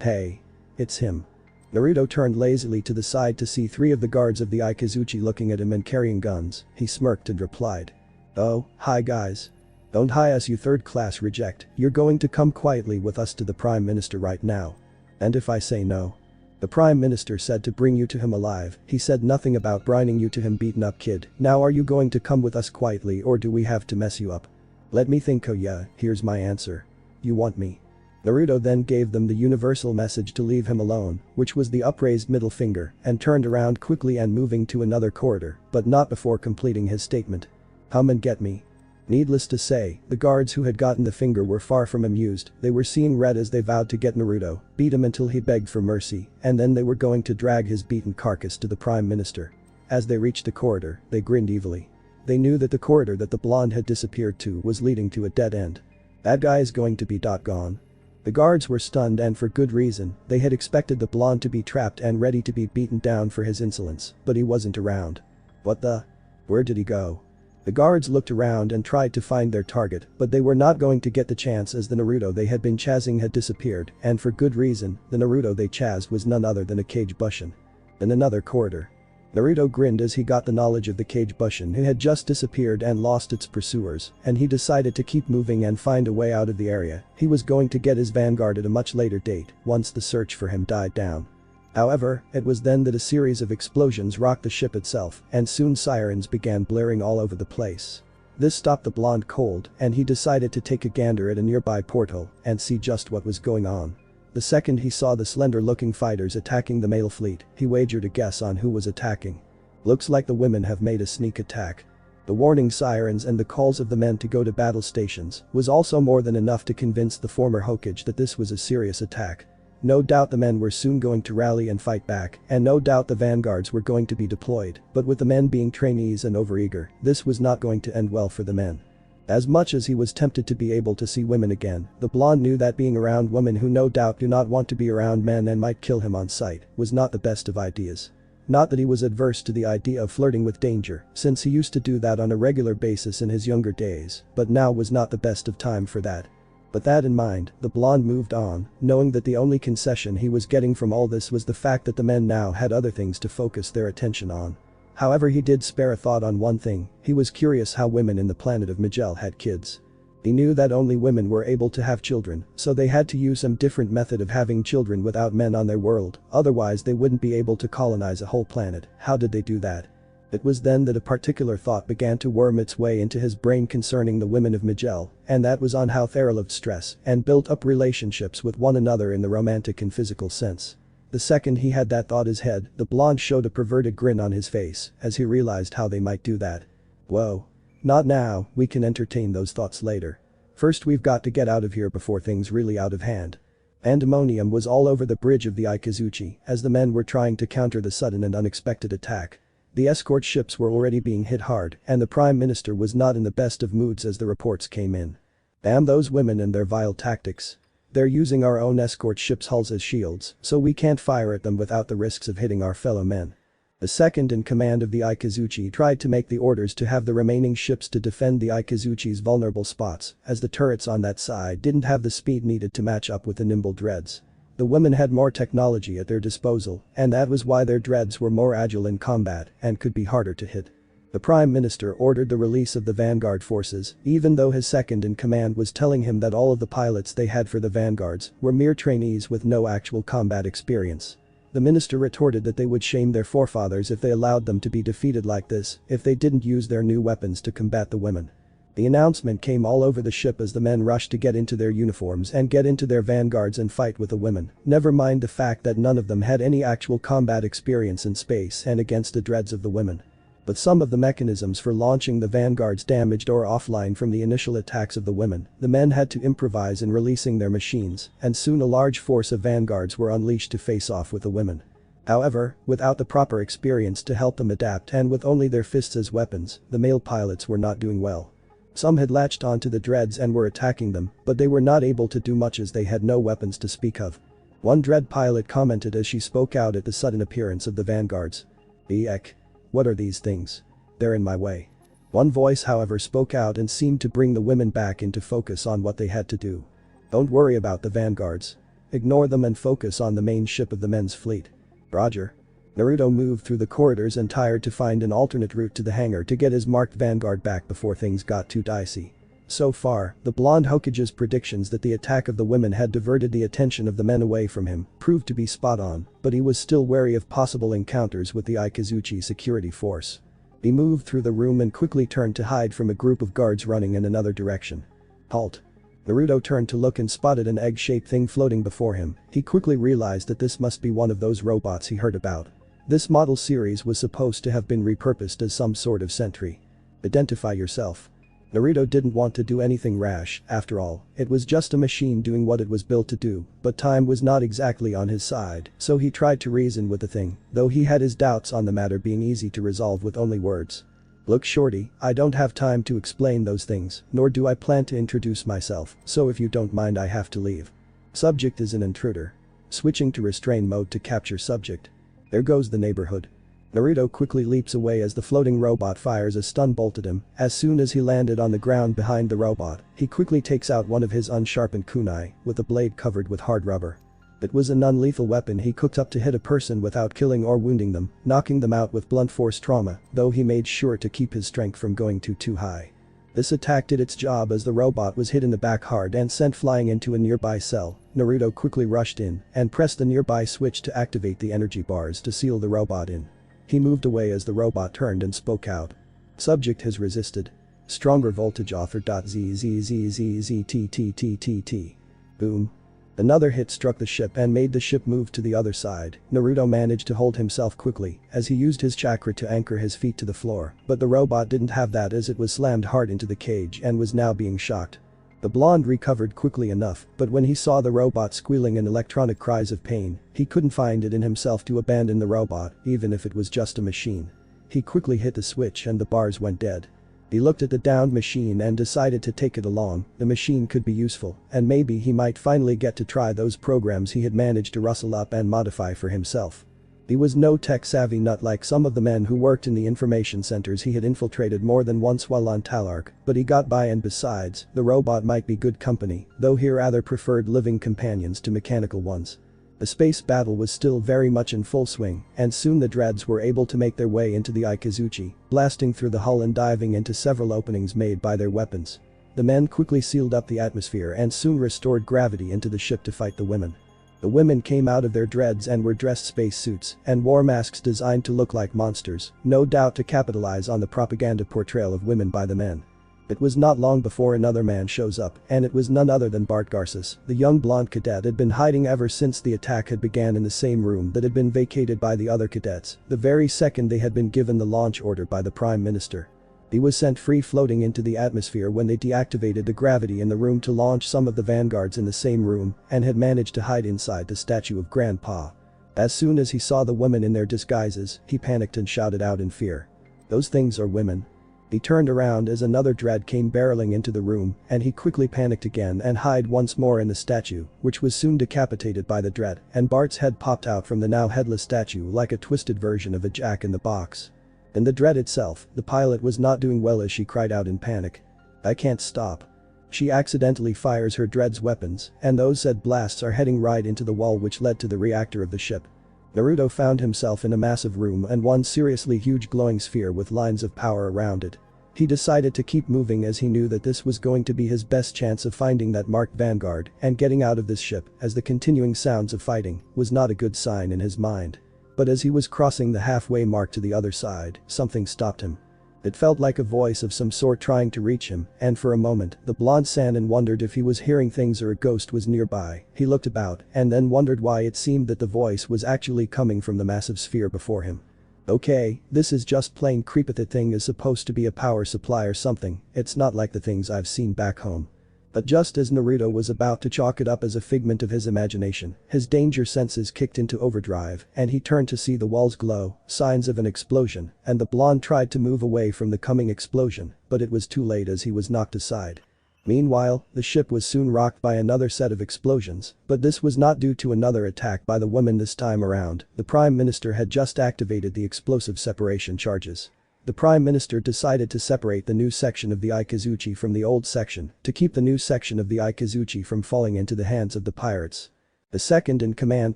Hey. It's him. Naruto turned lazily to the side to see 3 of the guards of the Ikazuchi looking at him and carrying guns. He smirked and replied. Oh, hi guys. Don't hi us you third-class reject, you're going to come quietly with us to the Prime Minister right now. And if I say no? The Prime Minister said to bring you to him alive, he said nothing about brining you to him beaten up kid. Now are you going to come with us quietly or do we have to mess you up? Let me think. Oh yeah, here's my answer. You want me? Naruto then gave them the universal message to leave him alone, which was the upraised middle finger, and turned around quickly and moving to another corridor, but not before completing his statement. Come and get me. Needless to say, the guards who had gotten the finger were far from amused. They were seeing red as they vowed to get Naruto, beat him until he begged for mercy, and then they were going to drag his beaten carcass to the Prime Minister. As they reached the corridor, they grinned evilly. They knew that the corridor that the blonde had disappeared to was leading to a dead end. That guy is going to be gone. The guards were stunned and for good reason. They had expected the blonde to be trapped and ready to be beaten down for his insolence, but he wasn't around. What the? Where did he go? The guards looked around and tried to find their target, but they were not going to get the chance as the Naruto they had been chasing had disappeared, and for good reason. The Naruto they chased was none other than a Kage Bushin. In another corridor. Naruto grinned as he got the knowledge of the Kage Bushin who had just disappeared and lost its pursuers, and he decided to keep moving and find a way out of the area. He was going to get his vanguard at a much later date, once the search for him died down. However, it was then that a series of explosions rocked the ship itself, and soon sirens began blaring all over the place. This stopped the blonde cold, and he decided to take a gander at a nearby porthole and see just what was going on. The second he saw the slender-looking fighters attacking the male fleet, he wagered a guess on who was attacking. Looks like the women have made a sneak attack. The warning sirens and the calls of the men to go to battle stations was also more than enough to convince the former Hokage that this was a serious attack. No doubt the men were soon going to rally and fight back, and no doubt the vanguards were going to be deployed, but with the men being trainees and overeager, this was not going to end well for the men. As much as he was tempted to be able to see women again, the blonde knew that being around women who no doubt do not want to be around men and might kill him on sight was not the best of ideas. Not that he was adverse to the idea of flirting with danger, since he used to do that on a regular basis in his younger days, but now was not the best of time for that. But that in mind, the blonde moved on, knowing that the only concession he was getting from all this was the fact that the men now had other things to focus their attention on. However, he did spare a thought on one thing. He was curious how women in the planet of Miguel had kids. He knew that only women were able to have children, so they had to use some different method of having children without men on their world, otherwise they wouldn't be able to colonize a whole planet. How did they do that? It was then that a particular thought began to worm its way into his brain concerning the women of Miguel, and that was on how they relieved stress and built up relationships with one another in the romantic and physical sense. The second he had that thought his head, the blonde showed a perverted grin on his face as he realized how they might do that. Whoa. Not now, we can entertain those thoughts later. First we've got to get out of here before things really out of hand. Pandemonium was all over the bridge of the Ikazuchi as the men were trying to counter the sudden and unexpected attack. The escort ships were already being hit hard and the Prime Minister was not in the best of moods as the reports came in. Damn those women and their vile tactics. They're using our own escort ships' hulls as shields, so we can't fire at them without the risks of hitting our fellow men. The second in command of the Ikazuchi tried to make the orders to have the remaining ships to defend the Ikazuchi's vulnerable spots, as the turrets on that side didn't have the speed needed to match up with the nimble dreads. The women had more technology at their disposal, and that was why their dreads were more agile in combat and could be harder to hit. The Prime Minister ordered the release of the Vanguard forces, even though his second in command was telling him that all of the pilots they had for the Vanguards were mere trainees with no actual combat experience. The minister retorted that they would shame their forefathers if they allowed them to be defeated like this, if they didn't use their new weapons to combat the women. The announcement came all over the ship as the men rushed to get into their uniforms and get into their vanguards and fight with the women, never mind the fact that none of them had any actual combat experience in space and against the dreads of the women. But some of the mechanisms for launching the vanguards damaged or offline from the initial attacks of the women. The men had to improvise in releasing their machines, and soon a large force of vanguards were unleashed to face off with the women. However, without the proper experience to help them adapt and with only their fists as weapons, the male pilots were not doing well. Some had latched onto the dreads and were attacking them, but they were not able to do much as they had no weapons to speak of. One dread pilot commented as she spoke out at the sudden appearance of the vanguards. Eek. What are these things? They're in my way. One voice however spoke out and seemed to bring the women back into focus on what they had to do. Don't worry about the vanguards. Ignore them and focus on the main ship of the men's fleet. Roger. Naruto moved through the corridors and tried to find an alternate route to the hangar to get his marked vanguard back before things got too dicey. So far, the blonde Hokage's predictions that the attack of the women had diverted the attention of the men away from him proved to be spot on, but he was still wary of possible encounters with the Ikazuchi security force. He moved through the room and quickly turned to hide from a group of guards running in another direction. Halt. Naruto turned to look and spotted an egg-shaped thing floating before him. He quickly realized that this must be one of those robots he heard about. This model series was supposed to have been repurposed as some sort of sentry. Identify yourself. Naruto didn't want to do anything rash, after all, it was just a machine doing what it was built to do, but time was not exactly on his side, so he tried to reason with the thing, though he had his doubts on the matter being easy to resolve with only words. Look shorty, I don't have time to explain those things, nor do I plan to introduce myself, so if you don't mind I have to leave. Subject is an intruder. Switching to restrain mode to capture subject. There goes the neighborhood. Naruto quickly leaps away as the floating robot fires a stun bolt at him. As soon as he landed on the ground behind the robot, he quickly takes out one of his unsharpened kunai, with the blade covered with hard rubber. It was a non-lethal weapon he cooked up to hit a person without killing or wounding them, knocking them out with blunt force trauma, though he made sure to keep his strength from going too high. This attack did its job as the robot was hit in the back hard and sent flying into a nearby cell. Naruto quickly rushed in and pressed the nearby switch to activate the energy bars to seal the robot in. He moved away as the robot turned and spoke out. Subject has resisted. Stronger voltage offered. ZZZZZTTTTT. Boom. Another hit struck the ship and made the ship move to the other side. Naruto managed to hold himself quickly as he used his chakra to anchor his feet to the floor, but the robot didn't have that as it was slammed hard into the cage and was now being shocked. The blonde recovered quickly enough, but when he saw the robot squealing in electronic cries of pain, he couldn't find it in himself to abandon the robot, even if it was just a machine. He quickly hit the switch and the bars went dead. He looked at the downed machine and decided to take it along. The machine could be useful, and maybe he might finally get to try those programs he had managed to rustle up and modify for himself. He was no tech-savvy nut like some of the men who worked in the information centers he had infiltrated more than once while on Talark, but he got by, and besides, the robot might be good company, though he rather preferred living companions to mechanical ones. The space battle was still very much in full swing, and soon the dreads were able to make their way into the Ikazuchi, blasting through the hull and diving into several openings made by their weapons. The men quickly sealed up the atmosphere and soon restored gravity into the ship to fight the women. The women came out of their dreads and were dressed spacesuits and wore masks designed to look like monsters, no doubt to capitalize on the propaganda portrayal of women by the men. It was not long before another man shows up, and it was none other than Bart Garces. The young blonde cadet had been hiding ever since the attack had begun in the same room that had been vacated by the other cadets, the very second they had been given the launch order by the Prime Minister. He was sent free floating into the atmosphere when they deactivated the gravity in the room to launch some of the vanguards in the same room and had managed to hide inside the statue of Grandpa. As soon as he saw the women in their disguises, he panicked and shouted out in fear. "Those things are women." He turned around as another dread came barreling into the room and he quickly panicked again and hid once more in the statue, which was soon decapitated by the dread, and Bart's head popped out from the now headless statue like a twisted version of a jack-in-the-box. In the dread itself, the pilot was not doing well as she cried out in panic. "I can't stop." She accidentally fires her dread's weapons, and those said blasts are heading right into the wall which led to the reactor of the ship. Naruto found himself in a massive room and one seriously huge glowing sphere with lines of power around it. He decided to keep moving as he knew that this was going to be his best chance of finding that marked vanguard and getting out of this ship, as the continuing sounds of fighting was not a good sign in his mind. But as he was crossing the halfway mark to the other side, something stopped him. It felt like a voice of some sort trying to reach him, and for a moment, the blonde Sannin wondered if he was hearing things or a ghost was nearby. He looked about, and then wondered why it seemed that the voice was actually coming from the massive sphere before him. Okay, this is just plain creepy. That thing is supposed to be a power supply or something, it's not like the things I've seen back home. But just as Naruto was about to chalk it up as a figment of his imagination, his danger senses kicked into overdrive and he turned to see the walls glow, signs of an explosion, and the blonde tried to move away from the coming explosion, but it was too late as he was knocked aside. Meanwhile, the ship was soon rocked by another set of explosions, but this was not due to another attack by the women this time around. The Prime Minister had just activated the explosive separation charges. The Prime Minister decided to separate the new section of the Ikazuchi from the old section to keep the new section of the Ikazuchi from falling into the hands of the pirates. The second in command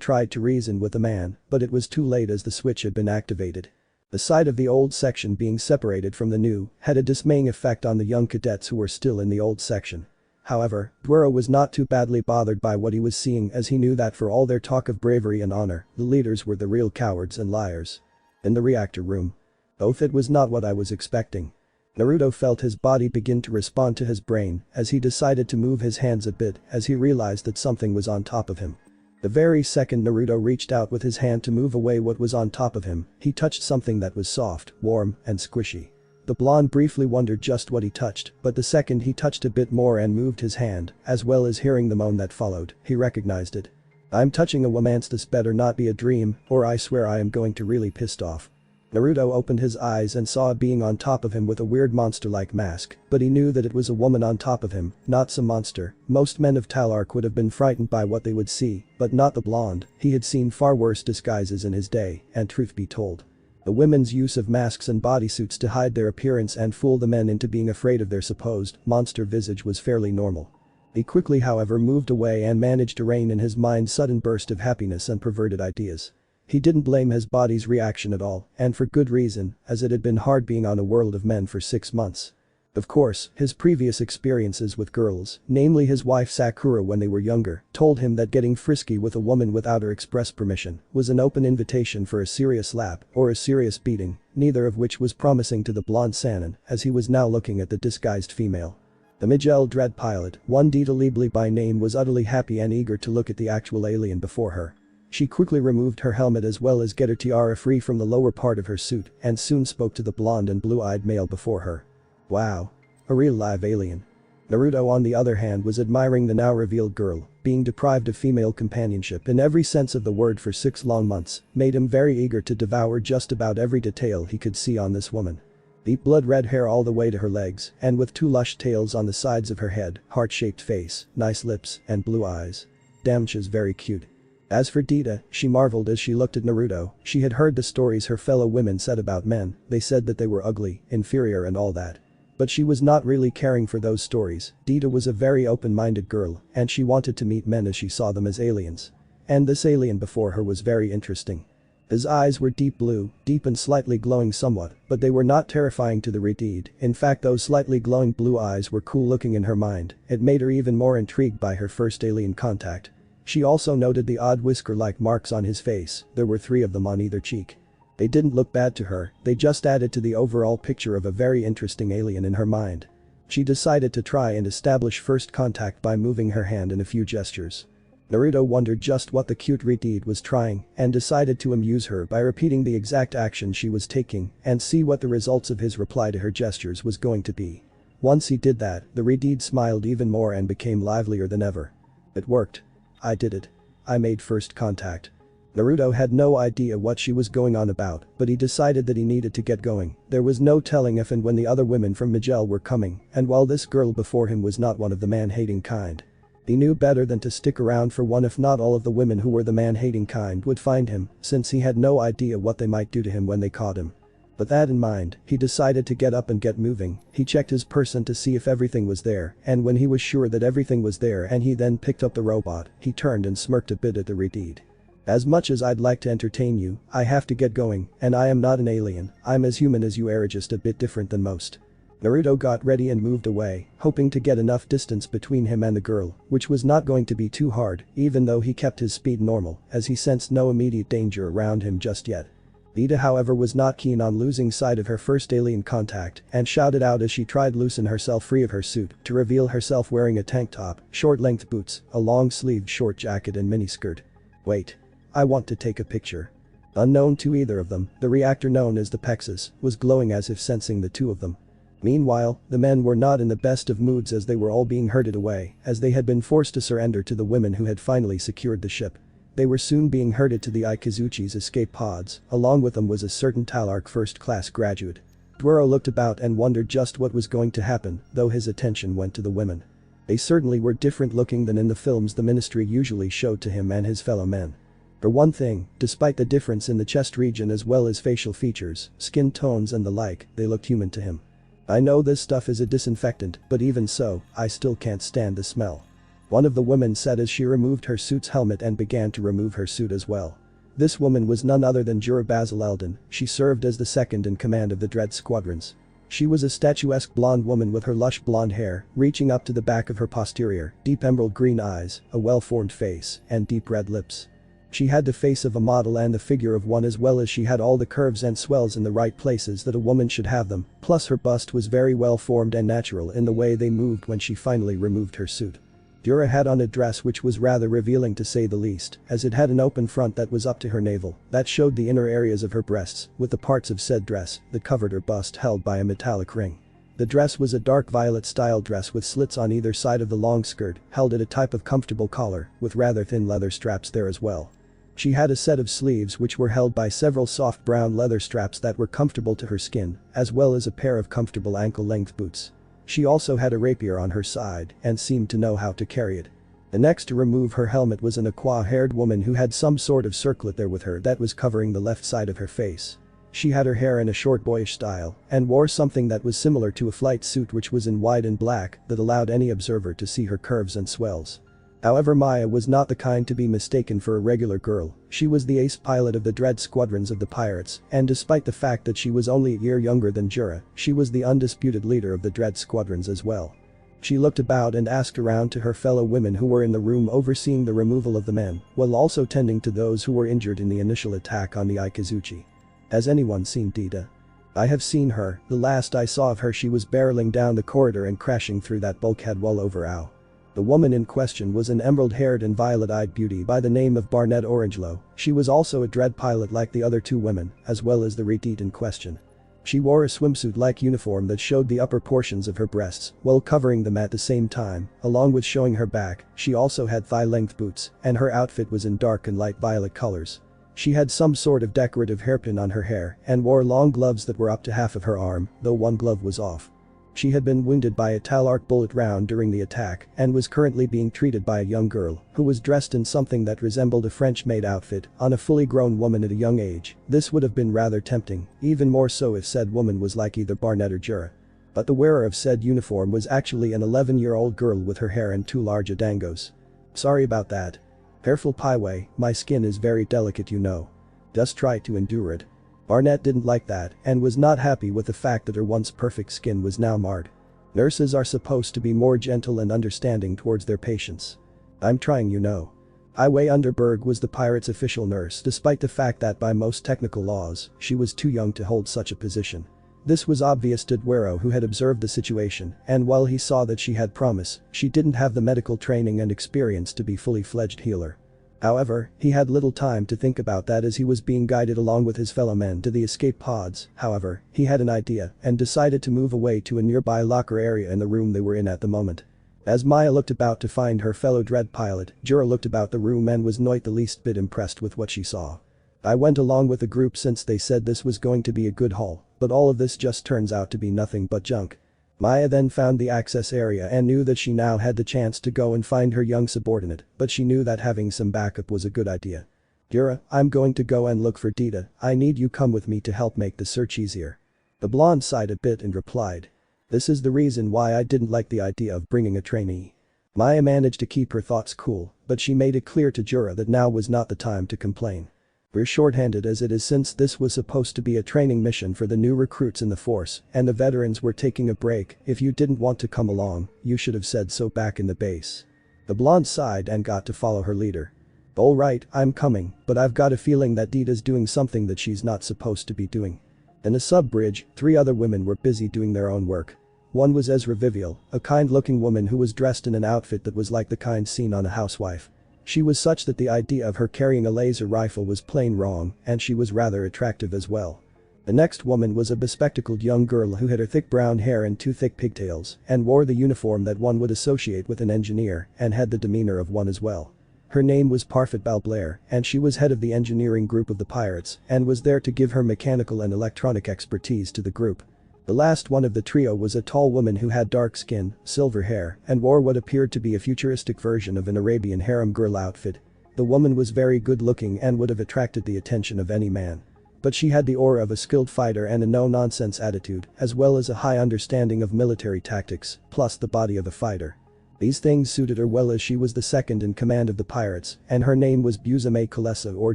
tried to reason with the man, but it was too late as the switch had been activated. The sight of the old section being separated from the new had a dismaying effect on the young cadets who were still in the old section. However, Dwero was not too badly bothered by what he was seeing, as he knew that for all their talk of bravery and honor, the leaders were the real cowards and liars. In the reactor room. It was not what I was expecting. Naruto felt his body begin to respond to his brain as he decided to move his hands a bit as he realized that something was on top of him. The very second Naruto reached out with his hand to move away what was on top of him, he touched something that was soft, warm, and squishy. The blonde briefly wondered just what he touched, but the second he touched a bit more and moved his hand, as well as hearing the moan that followed, he recognized it. "I'm touching a woman's. This better not be a dream, or I swear I am going to really pissed off." Naruto opened his eyes and saw a being on top of him with a weird monster-like mask, but he knew that it was a woman on top of him, not some monster. Most men of Talark would have been frightened by what they would see, but not the blonde. He had seen far worse disguises in his day, and truth be told, the women's use of masks and bodysuits to hide their appearance and fool the men into being afraid of their supposed monster visage was fairly normal. He quickly, however, moved away and managed to rein in his mind's sudden burst of happiness and perverted ideas. He didn't blame his body's reaction at all, and for good reason, as it had been hard being on a world of men for 6 months. Of course, his previous experiences with girls, namely his wife Sakura when they were younger, told him that getting frisky with a woman without her express permission was an open invitation for a serious slap or a serious beating, neither of which was promising to the blonde Sannin, as he was now looking at the disguised female. The Miguel Dread pilot, one Dita Liebly by name, was utterly happy and eager to look at the actual alien before her. She quickly removed her helmet as well as get her tiara free from the lower part of her suit and soon spoke to the blonde and blue-eyed male before her. Wow. A real live alien. Naruto on the other hand was admiring the now revealed girl. Being deprived of female companionship in every sense of the word for 6 long months made him very eager to devour just about every detail he could see on this woman. Deep blood red hair all the way to her legs and with 2 lush tails on the sides of her head, heart-shaped face, nice lips, and blue eyes. Damn, she's very cute. As for Dita, she marveled as she looked at Naruto. She had heard the stories her fellow women said about men. They said that they were ugly, inferior and all that. But she was not really caring for those stories. Dita was a very open-minded girl, and she wanted to meet men as she saw them as aliens. And this alien before her was very interesting. His eyes were deep blue, deep and slightly glowing somewhat, but they were not terrifying to the Redeed. In fact, those slightly glowing blue eyes were cool looking in her mind. It made her even more intrigued by her first alien contact. She also noted the odd whisker-like marks on his face. There were 3 of them on either cheek. They didn't look bad to her, they just added to the overall picture of a very interesting alien in her mind. She decided to try and establish first contact by moving her hand in a few gestures. Naruto wondered just what the cute Redeed was trying and decided to amuse her by repeating the exact action she was taking and see what the results of his reply to her gestures was going to be. Once he did that, the Redeed smiled even more and became livelier than ever. It worked. I did it. I made first contact. Naruto had no idea what she was going on about, but he decided that he needed to get going. There was no telling if and when the other women from Majel were coming, and while this girl before him was not one of the man-hating kind. He knew better than to stick around for one if not all of the women who were the man-hating kind would find him, since he had no idea what they might do to him when they caught him. With that in mind, he decided to get up and get moving. He checked his person to see if everything was there, and when he was sure that everything was there and he then picked up the robot, he turned and smirked a bit at the Redeed. As much as I'd like to entertain you, I have to get going, and I am not an alien, I'm as human as you are, just a bit different than most. Naruto got ready and moved away, hoping to get enough distance between him and the girl, which was not going to be too hard, even though he kept his speed normal, as he sensed no immediate danger around him just yet. Ida, however, was not keen on losing sight of her first alien contact and shouted out as she tried to loosen herself free of her suit to reveal herself wearing a tank top, short-length boots, a long-sleeved short jacket and miniskirt. Wait. I want to take a picture. Unknown to either of them, the reactor known as the Pexus was glowing as if sensing the 2 of them. Meanwhile, the men were not in the best of moods as they were all being herded away, as they had been forced to surrender to the women who had finally secured the ship. They were soon being herded to the Ikazuchi's escape pods, along with them was a certain Talark first-class graduate. Dwaro looked about and wondered just what was going to happen, though his attention went to the women. They certainly were different looking than in the films the ministry usually showed to him and his fellow men. For one thing, despite the difference in the chest region as well as facial features, skin tones and the like, they looked human to him. I know this stuff is a disinfectant, but even so, I still can't stand the smell. One of the women said as she removed her suit's helmet and began to remove her suit as well. This woman was none other than Jura Basil Eldon. She served as the second in command of the Dread Squadrons. She was a statuesque blonde woman with her lush blonde hair reaching up to the back of her posterior, deep emerald green eyes, a well-formed face, and deep red lips. She had the face of a model and the figure of one as well as she had all the curves and swells in the right places that a woman should have them, plus her bust was very well formed and natural in the way they moved when she finally removed her suit. Dura had on a dress which was rather revealing to say the least, as it had an open front that was up to her navel, that showed the inner areas of her breasts, with the parts of said dress that covered her bust held by a metallic ring. The dress was a dark violet style dress with slits on either side of the long skirt, held at a type of comfortable collar, with rather thin leather straps there as well. She had a set of sleeves which were held by several soft brown leather straps that were comfortable to her skin, as well as a pair of comfortable ankle-length boots. She also had a rapier on her side and seemed to know how to carry it. The next to remove her helmet was an aqua-haired woman who had some sort of circlet there with her that was covering the left side of her face. She had her hair in a short boyish style and wore something that was similar to a flight suit which was in white and black that allowed any observer to see her curves and swells. However, Maya was not the kind to be mistaken for a regular girl. She was the ace pilot of the Dread Squadrons of the Pirates, and despite the fact that she was only a year younger than Jura, she was the undisputed leader of the Dread Squadrons as well. She looked about and asked around to her fellow women who were in the room overseeing the removal of the men, while also tending to those who were injured in the initial attack on the Ikazuchi. Has anyone seen Dita? I have seen her. The last I saw of her she was barreling down the corridor and crashing through that bulkhead wall over Ao. The woman in question was an emerald-haired and violet-eyed beauty by the name of Barnett Orangelo. She was also a dread pilot like the other 2 women, as well as the Redeed in question. She wore a swimsuit-like uniform that showed the upper portions of her breasts, while covering them at the same time, along with showing her back. She also had thigh-length boots, and her outfit was in dark and light violet colors. She had some sort of decorative hairpin on her hair and wore long gloves that were up to half of her arm, though one glove was off. She had been wounded by a Talark bullet round during the attack and was currently being treated by a young girl who was dressed in something that resembled a French-made outfit on a fully grown woman at a young age. This would have been rather tempting, even more so if said woman was like either Barnett or Jura. But the wearer of said uniform was actually an 11-year-old girl with her hair in 2 large adangos. Sorry about that. Careful Paiwei, my skin is very delicate you know. Just try to endure it. Barnett didn't like that and was not happy with the fact that her once perfect skin was now marred. Nurses are supposed to be more gentle and understanding towards their patients. I'm trying, you know. Iway Underberg was the pirate's official nurse despite the fact that by most technical laws, she was too young to hold such a position. This was obvious to Duero, who had observed the situation, and while he saw that she had promise, she didn't have the medical training and experience to be fully fledged healer. However, he had little time to think about that as he was being guided along with his fellow men to the escape pods. However, he had an idea and decided to move away to a nearby locker area in the room they were in at the moment. As Maya looked about to find her fellow dread pilot, Jura looked about the room and was not the least bit impressed with what she saw. I went along with the group since they said this was going to be a good haul, but all of this just turns out to be nothing but junk. Maya then found the access area and knew that she now had the chance to go and find her young subordinate, but she knew that having some backup was a good idea. Jura, I'm going to go and look for Dita. I need you come with me to help make the search easier. The blonde sighed a bit and replied. This is the reason why I didn't like the idea of bringing a trainee. Maya managed to keep her thoughts cool, but she made it clear to Jura that now was not the time to complain. We're short-handed as it is since this was supposed to be a training mission for the new recruits in the force, and the veterans were taking a break. If you didn't want to come along, you should have said so back in the base. The blonde sighed and got to follow her leader. Alright, I'm coming, but I've got a feeling that Dita's doing something that she's not supposed to be doing. In a sub-bridge, 3 other women were busy doing their own work. One was Ezra Vivial, a kind-looking woman who was dressed in an outfit that was like the kind seen on a housewife. She was such that the idea of her carrying a laser rifle was plain wrong, and she was rather attractive as well. The next woman was a bespectacled young girl who had her thick brown hair and 2 thick pigtails, and wore the uniform that one would associate with an engineer, and had the demeanor of one as well. Her name was Parfit Balblair, and she was head of the engineering group of the pirates, and was there to give her mechanical and electronic expertise to the group. The last one of the trio was a tall woman who had dark skin, silver hair, and wore what appeared to be a futuristic version of an Arabian harem girl outfit. The woman was very good looking and would have attracted the attention of any man. But she had the aura of a skilled fighter and a no-nonsense attitude, as well as a high understanding of military tactics, plus the body of a fighter. These things suited her well as she was the second in command of the pirates, and her name was Buzame Kalesa, or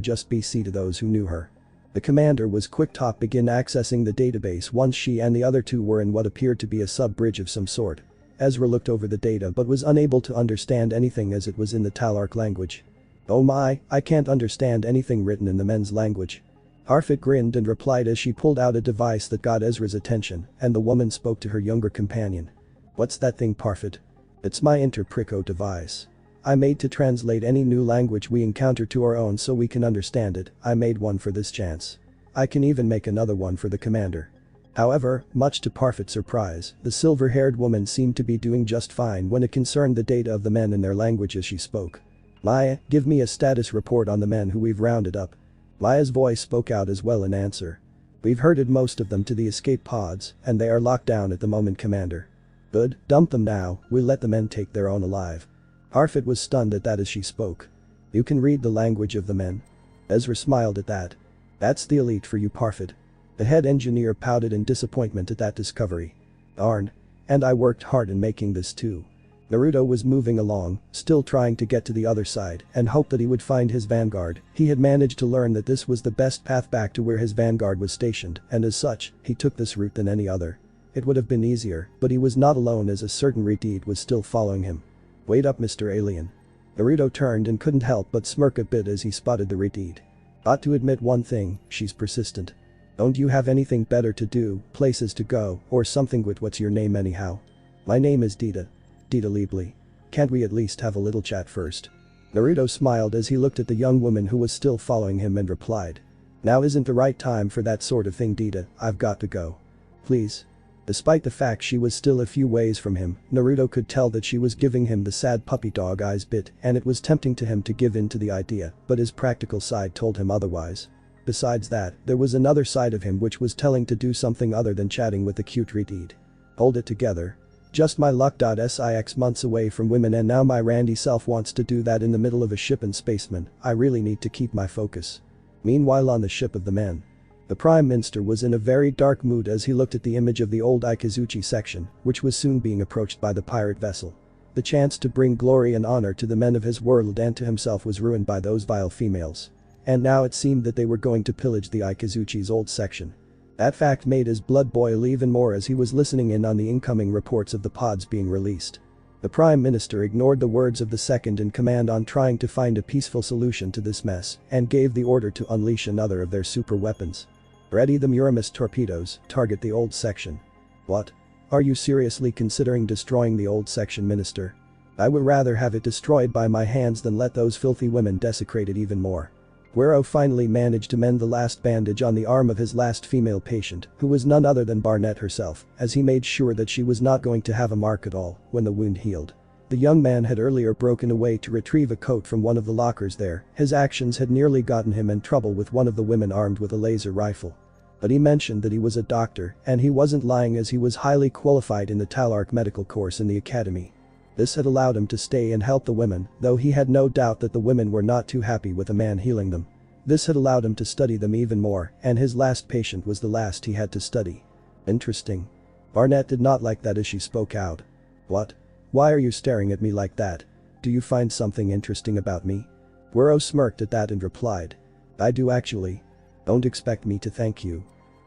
just BC to those who knew her. The commander was quick to begin accessing the database once she and the other 2 were in what appeared to be a sub-bridge of some sort. Ezra looked over the data but was unable to understand anything as it was in the Talark language. Oh my, I can't understand anything written in the men's language. Harfit grinned and replied as she pulled out a device that got Ezra's attention, and the woman spoke to her younger companion. What's that thing, Parfit? It's my interpreco device. I made to translate any new language we encounter to our own so we can understand it. I made one for this chance. I can even make another one for the commander. However, much to Parfit's surprise, the silver-haired woman seemed to be doing just fine when it concerned the data of the men in their language as she spoke. Maya, give me a status report on the men who we've rounded up. Maya's voice spoke out as well in answer. We've herded most of them to the escape pods, and they are locked down at the moment, Commander. Good, dump them now, we'll let the men take their own alive. Harfit was stunned at that as she spoke. You can read the language of the men. Ezra smiled at that. That's the elite for you, Parfit. The head engineer pouted in disappointment at that discovery. Darn. And I worked hard in making this too. Naruto was moving along, still trying to get to the other side and hoped that he would find his vanguard. He had managed to learn that this was the best path back to where his vanguard was stationed, and as such, he took this route than any other. It would have been easier, but he was not alone as a certain Redeed was still following him. Wait up, Mr. Alien. Naruto turned and couldn't help but smirk a bit as he spotted the Redeed. Ought to admit one thing, she's persistent. Don't you have anything better to do, places to go, or something with what's your name anyhow? My name is Dita. Dita Liebly. Can't we at least have a little chat first? Naruto smiled as he looked at the young woman who was still following him and replied. Now isn't the right time for that sort of thing, Dita, I've got to go. Please. Despite the fact she was still a few ways from him, Naruto could tell that she was giving him the sad puppy dog eyes bit, and it was tempting to him to give in to the idea, but his practical side told him otherwise. Besides that, there was another side of him which was telling to do something other than chatting with the cute Redeed. Hold it together. Just my luck. Six months away from women and now my randy self wants to do that in the middle of a ship and spacemen. I really need to keep my focus. Meanwhile on the ship of the men. The Prime Minister was in a very dark mood as he looked at the image of the old Ikazuchi section, which was soon being approached by the pirate vessel. The chance to bring glory and honor to the men of his world and to himself was ruined by those vile females. and now it seemed that they were going to pillage the Ikazuchi's old section. That fact made his blood boil even more as he was listening in on the incoming reports of the pods being released. The Prime Minister ignored the words of the second in command on trying to find a peaceful solution to this mess and gave the order to unleash another of their super weapons. Ready the Muramus torpedoes, target the old section. What? Are you seriously considering destroying the old section, Minister? I would rather have it destroyed by my hands than let those filthy women desecrate it even more. Guero finally managed to mend the last bandage on the arm of his last female patient, who was none other than Barnett herself, as he made sure that she was not going to have a mark at all when the wound healed. The young man had earlier broken away to retrieve a coat from one of the lockers there. His actions had nearly gotten him in trouble with one of the women armed with a laser rifle. But he mentioned that he was a doctor, and he wasn't lying as he was highly qualified in the Talark medical course in the academy. This had allowed him to stay and help the women, though he had no doubt that the women were not too happy with a man healing them. This had allowed him to study them even more, and his last patient was the last he had to study. Interesting. Barnett did not like that as she spoke out. What? Why are you staring at me like that? Do you find something interesting about me? Guero smirked at that and replied. I do actually. Don't expect me to thank you.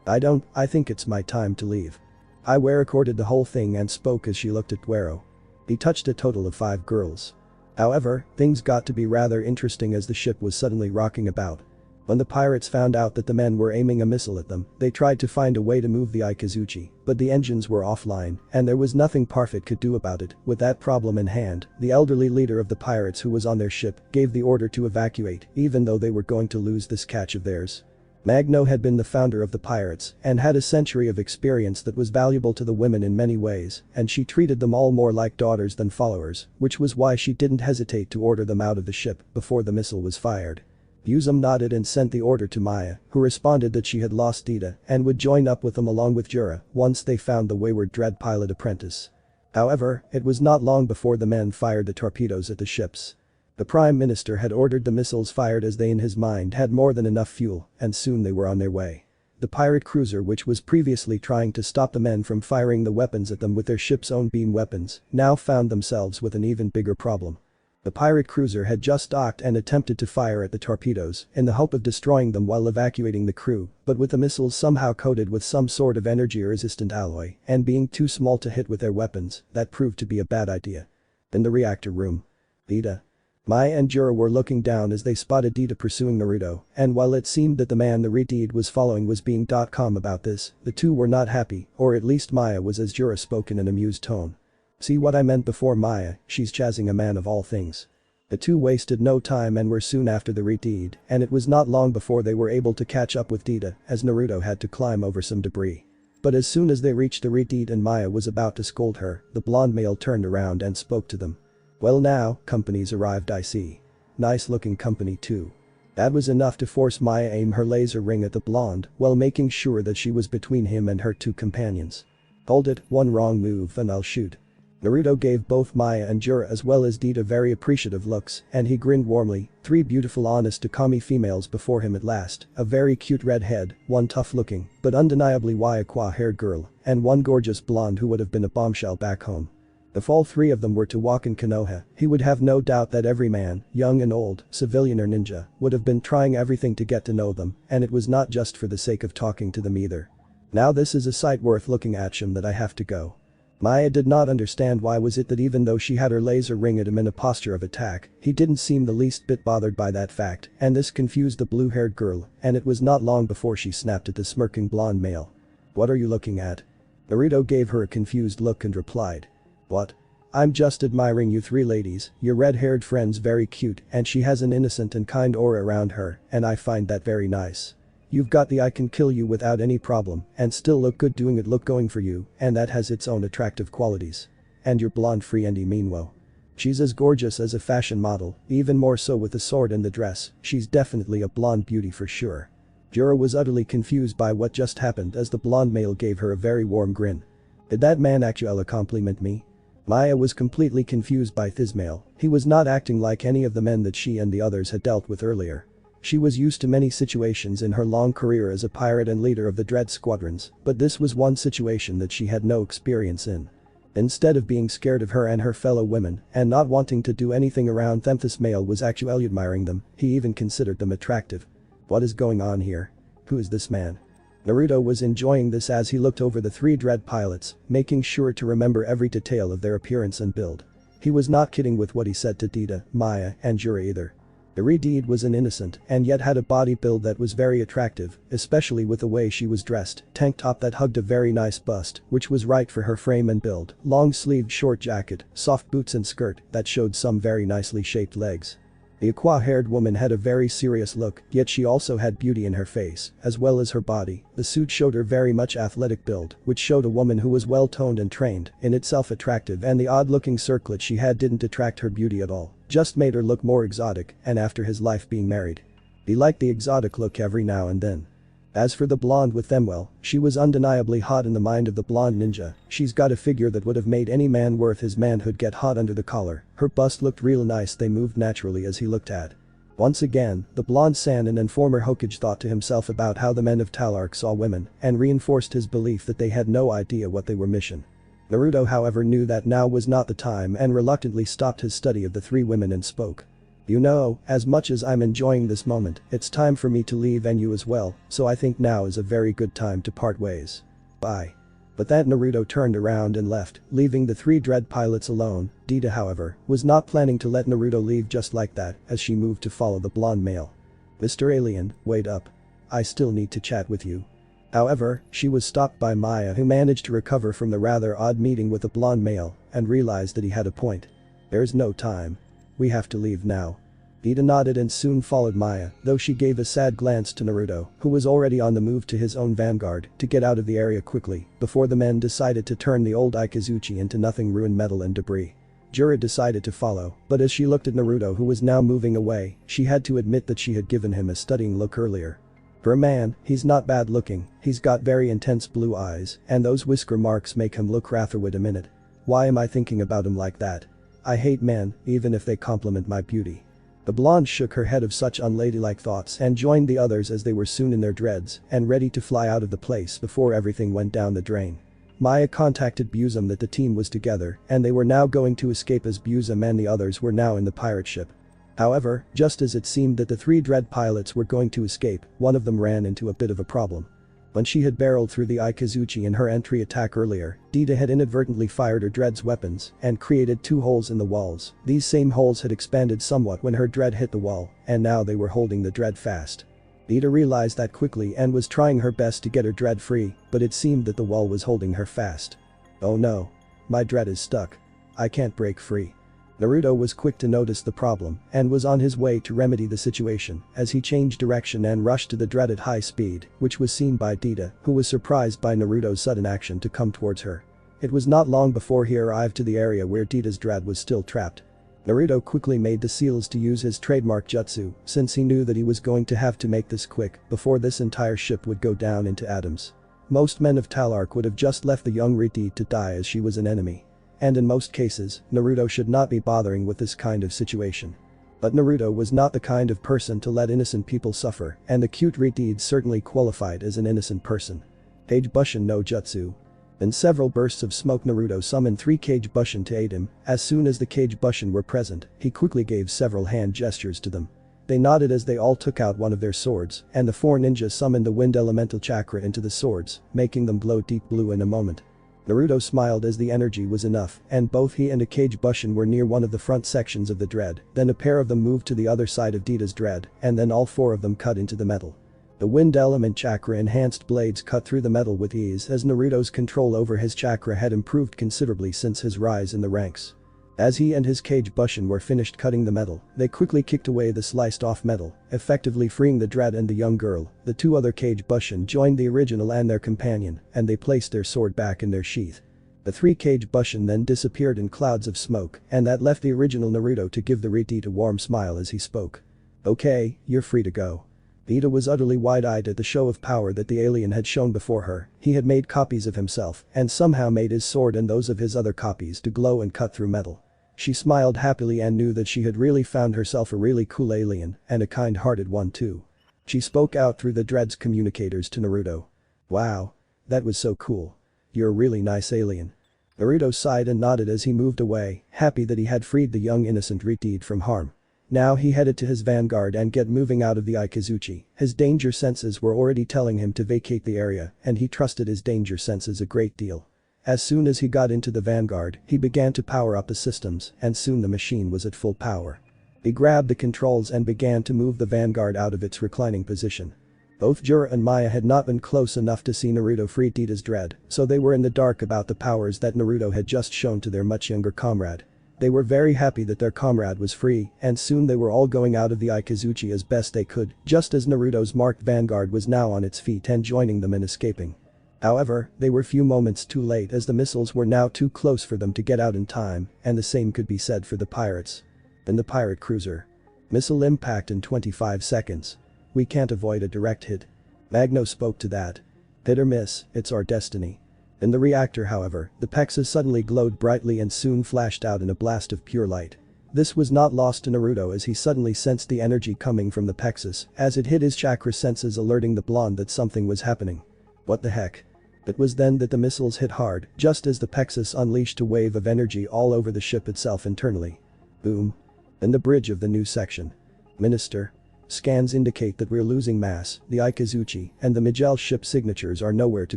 I think it's my time to leave. Iware recorded the whole thing and spoke as she looked at Guero. He touched a total of 5 girls. However, things got to be rather interesting as the ship was suddenly rocking about. When the pirates found out that the men were aiming a missile at them, they tried to find a way to move the Ikazuchi, but the engines were offline, and there was nothing Parfit could do about it. With that problem in hand, the elderly leader of the pirates who was on their ship gave the order to evacuate, even though they were going to lose this catch of theirs. Magno had been the founder of the pirates and had a century of experience that was valuable to the women in many ways, and she treated them all more like daughters than followers, which was why she didn't hesitate to order them out of the ship before the missile was fired. Yuzum nodded and sent the order to Maya, who responded that she had lost Dita and would join up with them along with Jura once they found the wayward dread pilot apprentice. However, it was not long before the men fired the torpedoes at the ships. The Prime Minister had ordered the missiles fired as they in his mind had more than enough fuel, and soon they were on their way. The pirate cruiser, which was previously trying to stop the men from firing the weapons at them with their ship's own beam weapons, now found themselves with an even bigger problem. The pirate cruiser had just docked and attempted to fire at the torpedoes in the hope of destroying them while evacuating the crew, but with the missiles somehow coated with some sort of energy-resistant alloy and being too small to hit with their weapons, that proved to be a bad idea. In the reactor room. Dita, Maya and Jura were looking down as they spotted Dita pursuing Naruto, and while it seemed that the man the Redeed was following was being calm about this, the two were not happy, or at least Maya was as Jura spoke in an amused tone. See what I meant before, Maya, she's chasing a man of all things. The two wasted no time and were soon after the Redeed, and it was not long before they were able to catch up with Dita as Naruto had to climb over some debris. But as soon as they reached the Redeed and Maya was about to scold her, the blonde male turned around and spoke to them. Well now, company's arrived, I see. Nice looking company too. That was enough to force Maya aim her laser ring at the blonde while making sure that she was between him and her 2 companions. Hold it, one wrong move and I'll shoot. Naruto gave both Maya and Jura as well as Dita very appreciative looks and he grinned warmly, 3 beautiful honest Takami females before him at last, a very cute redhead, 1 tough looking but undeniably Waiakwa haired girl, and 1 gorgeous blonde who would have been a bombshell back home. If all 3 of them were to walk in Konoha, he would have no doubt that every man, young and old, civilian or ninja, would have been trying everything to get to know them, and it was not just for the sake of talking to them either. Now this is a sight worth looking at, Shim, that I have to go. Maya did not understand why was it that even though she had her laser ring at him in a posture of attack, he didn't seem the least bit bothered by that fact, and this confused the blue-haired girl, and it was not long before she snapped at the smirking blonde male. What are you looking at? Naruto gave her a confused look and replied. What? I'm just admiring you 3 ladies, your red-haired friend's very cute and she has an innocent and kind aura around her, and I find that very nice. You've got the I can kill you without any problem and still look good doing it look going for you, and that has its own attractive qualities. And your blonde friendy meanwhile. She's as gorgeous as a fashion model, even more so with the sword and the dress, she's definitely a blonde beauty for sure. Jura was utterly confused by what just happened as the blonde male gave her a very warm grin. Did that man actually compliment me? Maya was completely confused by Thismail, he was not acting like any of the men that she and the others had dealt with earlier. She was used to many situations in her long career as a pirate and leader of the Dread Squadrons, but this was one situation that she had no experience in. Instead of being scared of her and her fellow women and not wanting to do anything around them, this male was actually admiring them, he even considered them attractive. What is going on here? Who is this man? Naruto was enjoying this as he looked over the three dread pilots, making sure to remember every detail of their appearance and build. He was not kidding with what he said to Dita, Maya, and Jura either. Iridide was an innocent and yet had a body build that was very attractive, especially with the way she was dressed, tank top that hugged a very nice bust, which was right for her frame and build, long-sleeved short jacket, soft boots and skirt that showed some very nicely shaped legs. The aqua-haired woman had a very serious look, yet she also had beauty in her face, as well as her body. The suit showed her very much athletic build, which showed a woman who was well-toned and trained, in itself attractive, and the odd-looking circlet she had didn't detract her beauty at all, just made her look more exotic, and after his life being married. He liked the exotic look every now and then. As for the blonde with them, well, she was undeniably hot in the mind of the blonde ninja. She's got a figure that would have made any man worth his manhood get hot under the collar. Her bust looked real nice, they moved naturally as he looked at. Once again, the blonde Sannin and former Hokage thought to himself about how the men of Talark saw women and reinforced his belief that they had no idea what they were mission. Naruto however knew that now was not the time and reluctantly stopped his study of the three women and spoke. You know, as much as I'm enjoying this moment, it's time for me to leave and you as well, so I think now is a very good time to part ways. Bye. But that Naruto turned around and left, leaving the three dread pilots alone. Dita however, was not planning to let Naruto leave just like that as she moved to follow the blonde male. Mr. Alien, wait up. I still need to chat with you. However, she was stopped by Maya who managed to recover from the rather odd meeting with the blonde male and realized that he had a point. There's no time. We have to leave now. Dita nodded and soon followed Maya, though she gave a sad glance to Naruto, who was already on the move to his own vanguard to get out of the area quickly before the men decided to turn the old Ikazuchi into nothing ruined metal and debris. Jura decided to follow, but as she looked at Naruto who was now moving away, she had to admit that she had given him a studying look earlier. For a man, he's not bad looking, he's got very intense blue eyes, and those whisker marks make him look rather wit a minute. Why am I thinking about him like that? I hate men, even if they compliment my beauty. The blonde shook her head of such unladylike thoughts and joined the others as they were soon in their dreads and ready to fly out of the place before everything went down the drain. Maya contacted Buzum that the team was together and they were now going to escape as Buzum and the others were now in the pirate ship. However, just as it seemed that the three dread pilots were going to escape, one of them ran into a bit of a problem. When she had barreled through the Ikazuchi in her entry attack earlier, Dita had inadvertently fired her dread's weapons and created two holes in the walls. These same holes had expanded somewhat when her dread hit the wall, and now they were holding the dread fast. Dita realized that quickly and was trying her best to get her dread free, but it seemed that the wall was holding her fast. Oh no. My dread is stuck. I can't break free. Naruto was quick to notice the problem and was on his way to remedy the situation as he changed direction and rushed to the dread at high speed, which was seen by Dita, who was surprised by Naruto's sudden action to come towards her. It was not long before he arrived to the area where Dita's dread was still trapped. Naruto quickly made the seals to use his trademark jutsu since he knew that he was going to have to make this quick before this entire ship would go down into atoms. Most men of Talark would have just left the young Riti to die as she was an enemy. And in most cases, Naruto should not be bothering with this kind of situation. But Naruto was not the kind of person to let innocent people suffer, and the cute Riti certainly qualified as an innocent person. Kage Bushin no Jutsu. In several bursts of smoke Naruto summoned 3 Kage Bushin to aid him. As soon as the Kage Bushin were present, he quickly gave several hand gestures to them. They nodded as they all took out one of their swords, and the 4 ninjas summoned the wind elemental chakra into the swords, making them glow deep blue in a moment. Naruto smiled as the energy was enough, and both he and a Kage Bushin were near one of the front sections of the dread, then a pair of them moved to the other side of Dita's dread, and then all 4 of them cut into the metal. The wind element chakra enhanced blades cut through the metal with ease as Naruto's control over his chakra had improved considerably since his rise in the ranks. As he and his Kage Bushin were finished cutting the metal, they quickly kicked away the sliced off metal, effectively freeing the dread and the young girl. The 2 other Kage Bushin joined the original and their companion, and they placed their sword back in their sheath. The 3 Kage Bushin then disappeared in clouds of smoke, and that left the original Naruto to give the Riti a warm smile as he spoke. Okay, you're free to go. Dita was utterly wide-eyed at the show of power that the alien had shown before her. He had made copies of himself and somehow made his sword and those of his other copies to glow and cut through metal. She smiled happily and knew that she had really found herself a really cool alien, and a kind-hearted one too. She spoke out through the dread's communicators to Naruto. Wow. That was so cool. You're a really nice alien. Naruto sighed and nodded as he moved away, happy that he had freed the young innocent Riteed from harm. Now he headed to his vanguard and get moving out of the Ikazuchi. His danger senses were already telling him to vacate the area, and he trusted his danger senses a great deal. As soon as he got into the vanguard, he began to power up the systems, and soon the machine was at full power. He grabbed the controls and began to move the vanguard out of its reclining position. Both Jura and Maya had not been close enough to see Naruto free Tita's dread, so they were in the dark about the powers that Naruto had just shown to their much younger comrade. They were very happy that their comrade was free, and soon they were all going out of the Ikazuchi as best they could, just as Naruto's marked vanguard was now on its feet and joining them in escaping. However, they were few moments too late as the missiles were now too close for them to get out in time, and the same could be said for the pirates. In the pirate cruiser. Missile impact in 25 seconds. We can't avoid a direct hit. Magno spoke to that. Hit or miss, it's our destiny. In the reactor however, the Pexas suddenly glowed brightly and soon flashed out in a blast of pure light. This was not lost to Naruto as he suddenly sensed the energy coming from the Pexas as it hit his chakra senses, alerting the blonde that something was happening. What the heck? It was then that the missiles hit hard, just as the Pexas unleashed a wave of energy all over the ship itself internally. Boom. In the bridge of the new section. Minister. Scans indicate that we're losing mass, the Ikazuchi and the Miguel ship signatures are nowhere to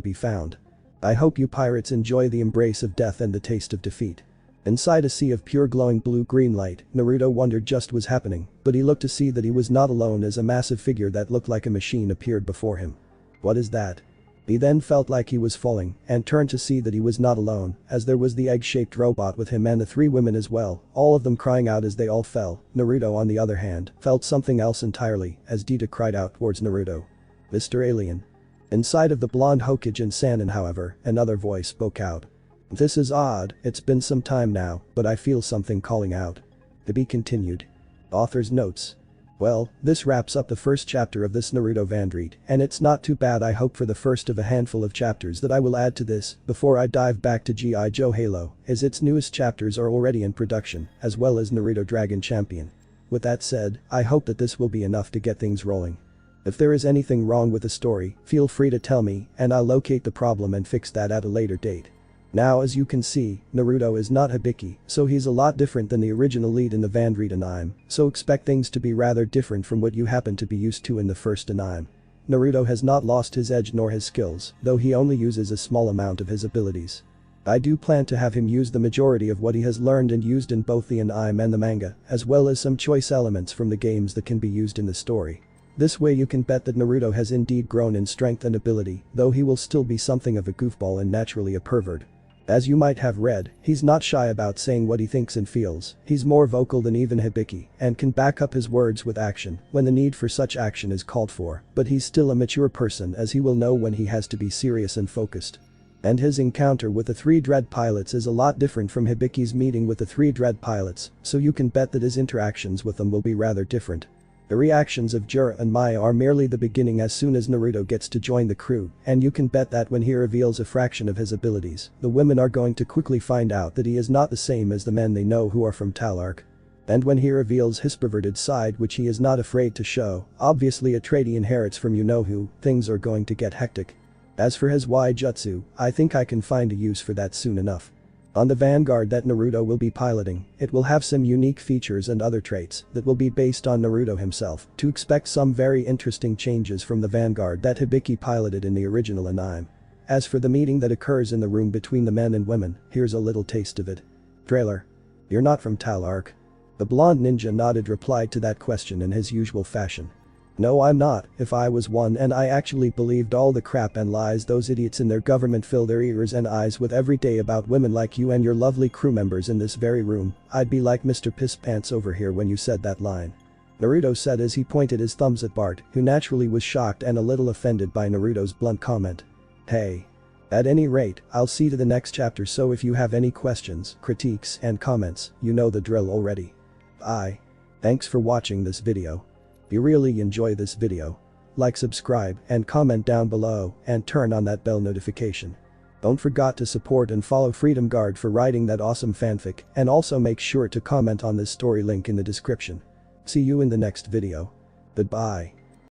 be found. I hope you pirates enjoy the embrace of death and the taste of defeat. Inside a sea of pure glowing blue-green light, Naruto wondered just what was happening, but he looked to see that he was not alone as a massive figure that looked like a machine appeared before him. What is that? He then felt like he was falling and turned to see that he was not alone, as there was the egg-shaped robot with him and the three women as well, all of them crying out as they all fell. Naruto on the other hand, felt something else entirely as Dita cried out towards Naruto. Mr. Alien. Inside of the blonde Hokage Sanin however, another voice spoke out. This is odd, it's been some time now, but I feel something calling out. To be continued. Author's notes. Well, this wraps up the first chapter of this Naruto Vandreed, and it's not too bad. I hope for the first of a handful of chapters that I will add to this before I dive back to G.I. Joe Halo, as its newest chapters are already in production, as well as Naruto Dragon Champion. With that said, I hope that this will be enough to get things rolling. If there is anything wrong with the story, feel free to tell me and I'll locate the problem and fix that at a later date. Now as you can see, Naruto is not Hibiki, so he's a lot different than the original lead in the Vandreed anime, so expect things to be rather different from what you happen to be used to in the first anime. Naruto has not lost his edge nor his skills, though he only uses a small amount of his abilities. I do plan to have him use the majority of what he has learned and used in both the anime and the manga, as well as some choice elements from the games that can be used in the story. This way you can bet that Naruto has indeed grown in strength and ability, though he will still be something of a goofball and naturally a pervert. As you might have read, he's not shy about saying what he thinks and feels, he's more vocal than even Hibiki, and can back up his words with action when the need for such action is called for, but he's still a mature person as he will know when he has to be serious and focused. And his encounter with the three Dread pilots is a lot different from Hibiki's meeting with the three Dread pilots, so you can bet that his interactions with them will be rather different. The reactions of Jura and Maya are merely the beginning as soon as Naruto gets to join the crew, and you can bet that when he reveals a fraction of his abilities, the women are going to quickly find out that he is not the same as the men they know who are from Talark. And when he reveals his perverted side, which he is not afraid to show, obviously a trait he inherits from you-know-who, things are going to get hectic. As for his Y-jutsu, I think I can find a use for that soon enough. On the Vanguard that Naruto will be piloting, it will have some unique features and other traits that will be based on Naruto himself, to expect some very interesting changes from the Vanguard that Hibiki piloted in the original anime. As for the meeting that occurs in the room between the men and women, here's a little taste of it. Trailer. You're not from Talark. The blonde ninja nodded, replied to that question in his usual fashion. No, I'm not. If I was one and I actually believed all the crap and lies those idiots in their government fill their ears and eyes with every day about women like you and your lovely crew members in this very room, I'd be like Mr. Piss Pants over here when you said that line. Naruto said as he pointed his thumbs at Bart, who naturally was shocked and a little offended by Naruto's blunt comment. Hey. At any rate, I'll see to the next chapter, so if you have any questions, critiques and comments, you know the drill already. Bye. Thanks for watching this video. If you really enjoy this video, like, subscribe and comment down below and turn on that bell notification. Don't forget to support and follow Freedom Guard for writing that awesome fanfic, and also make sure to comment on this story, link in the description. See you in the next video. Goodbye.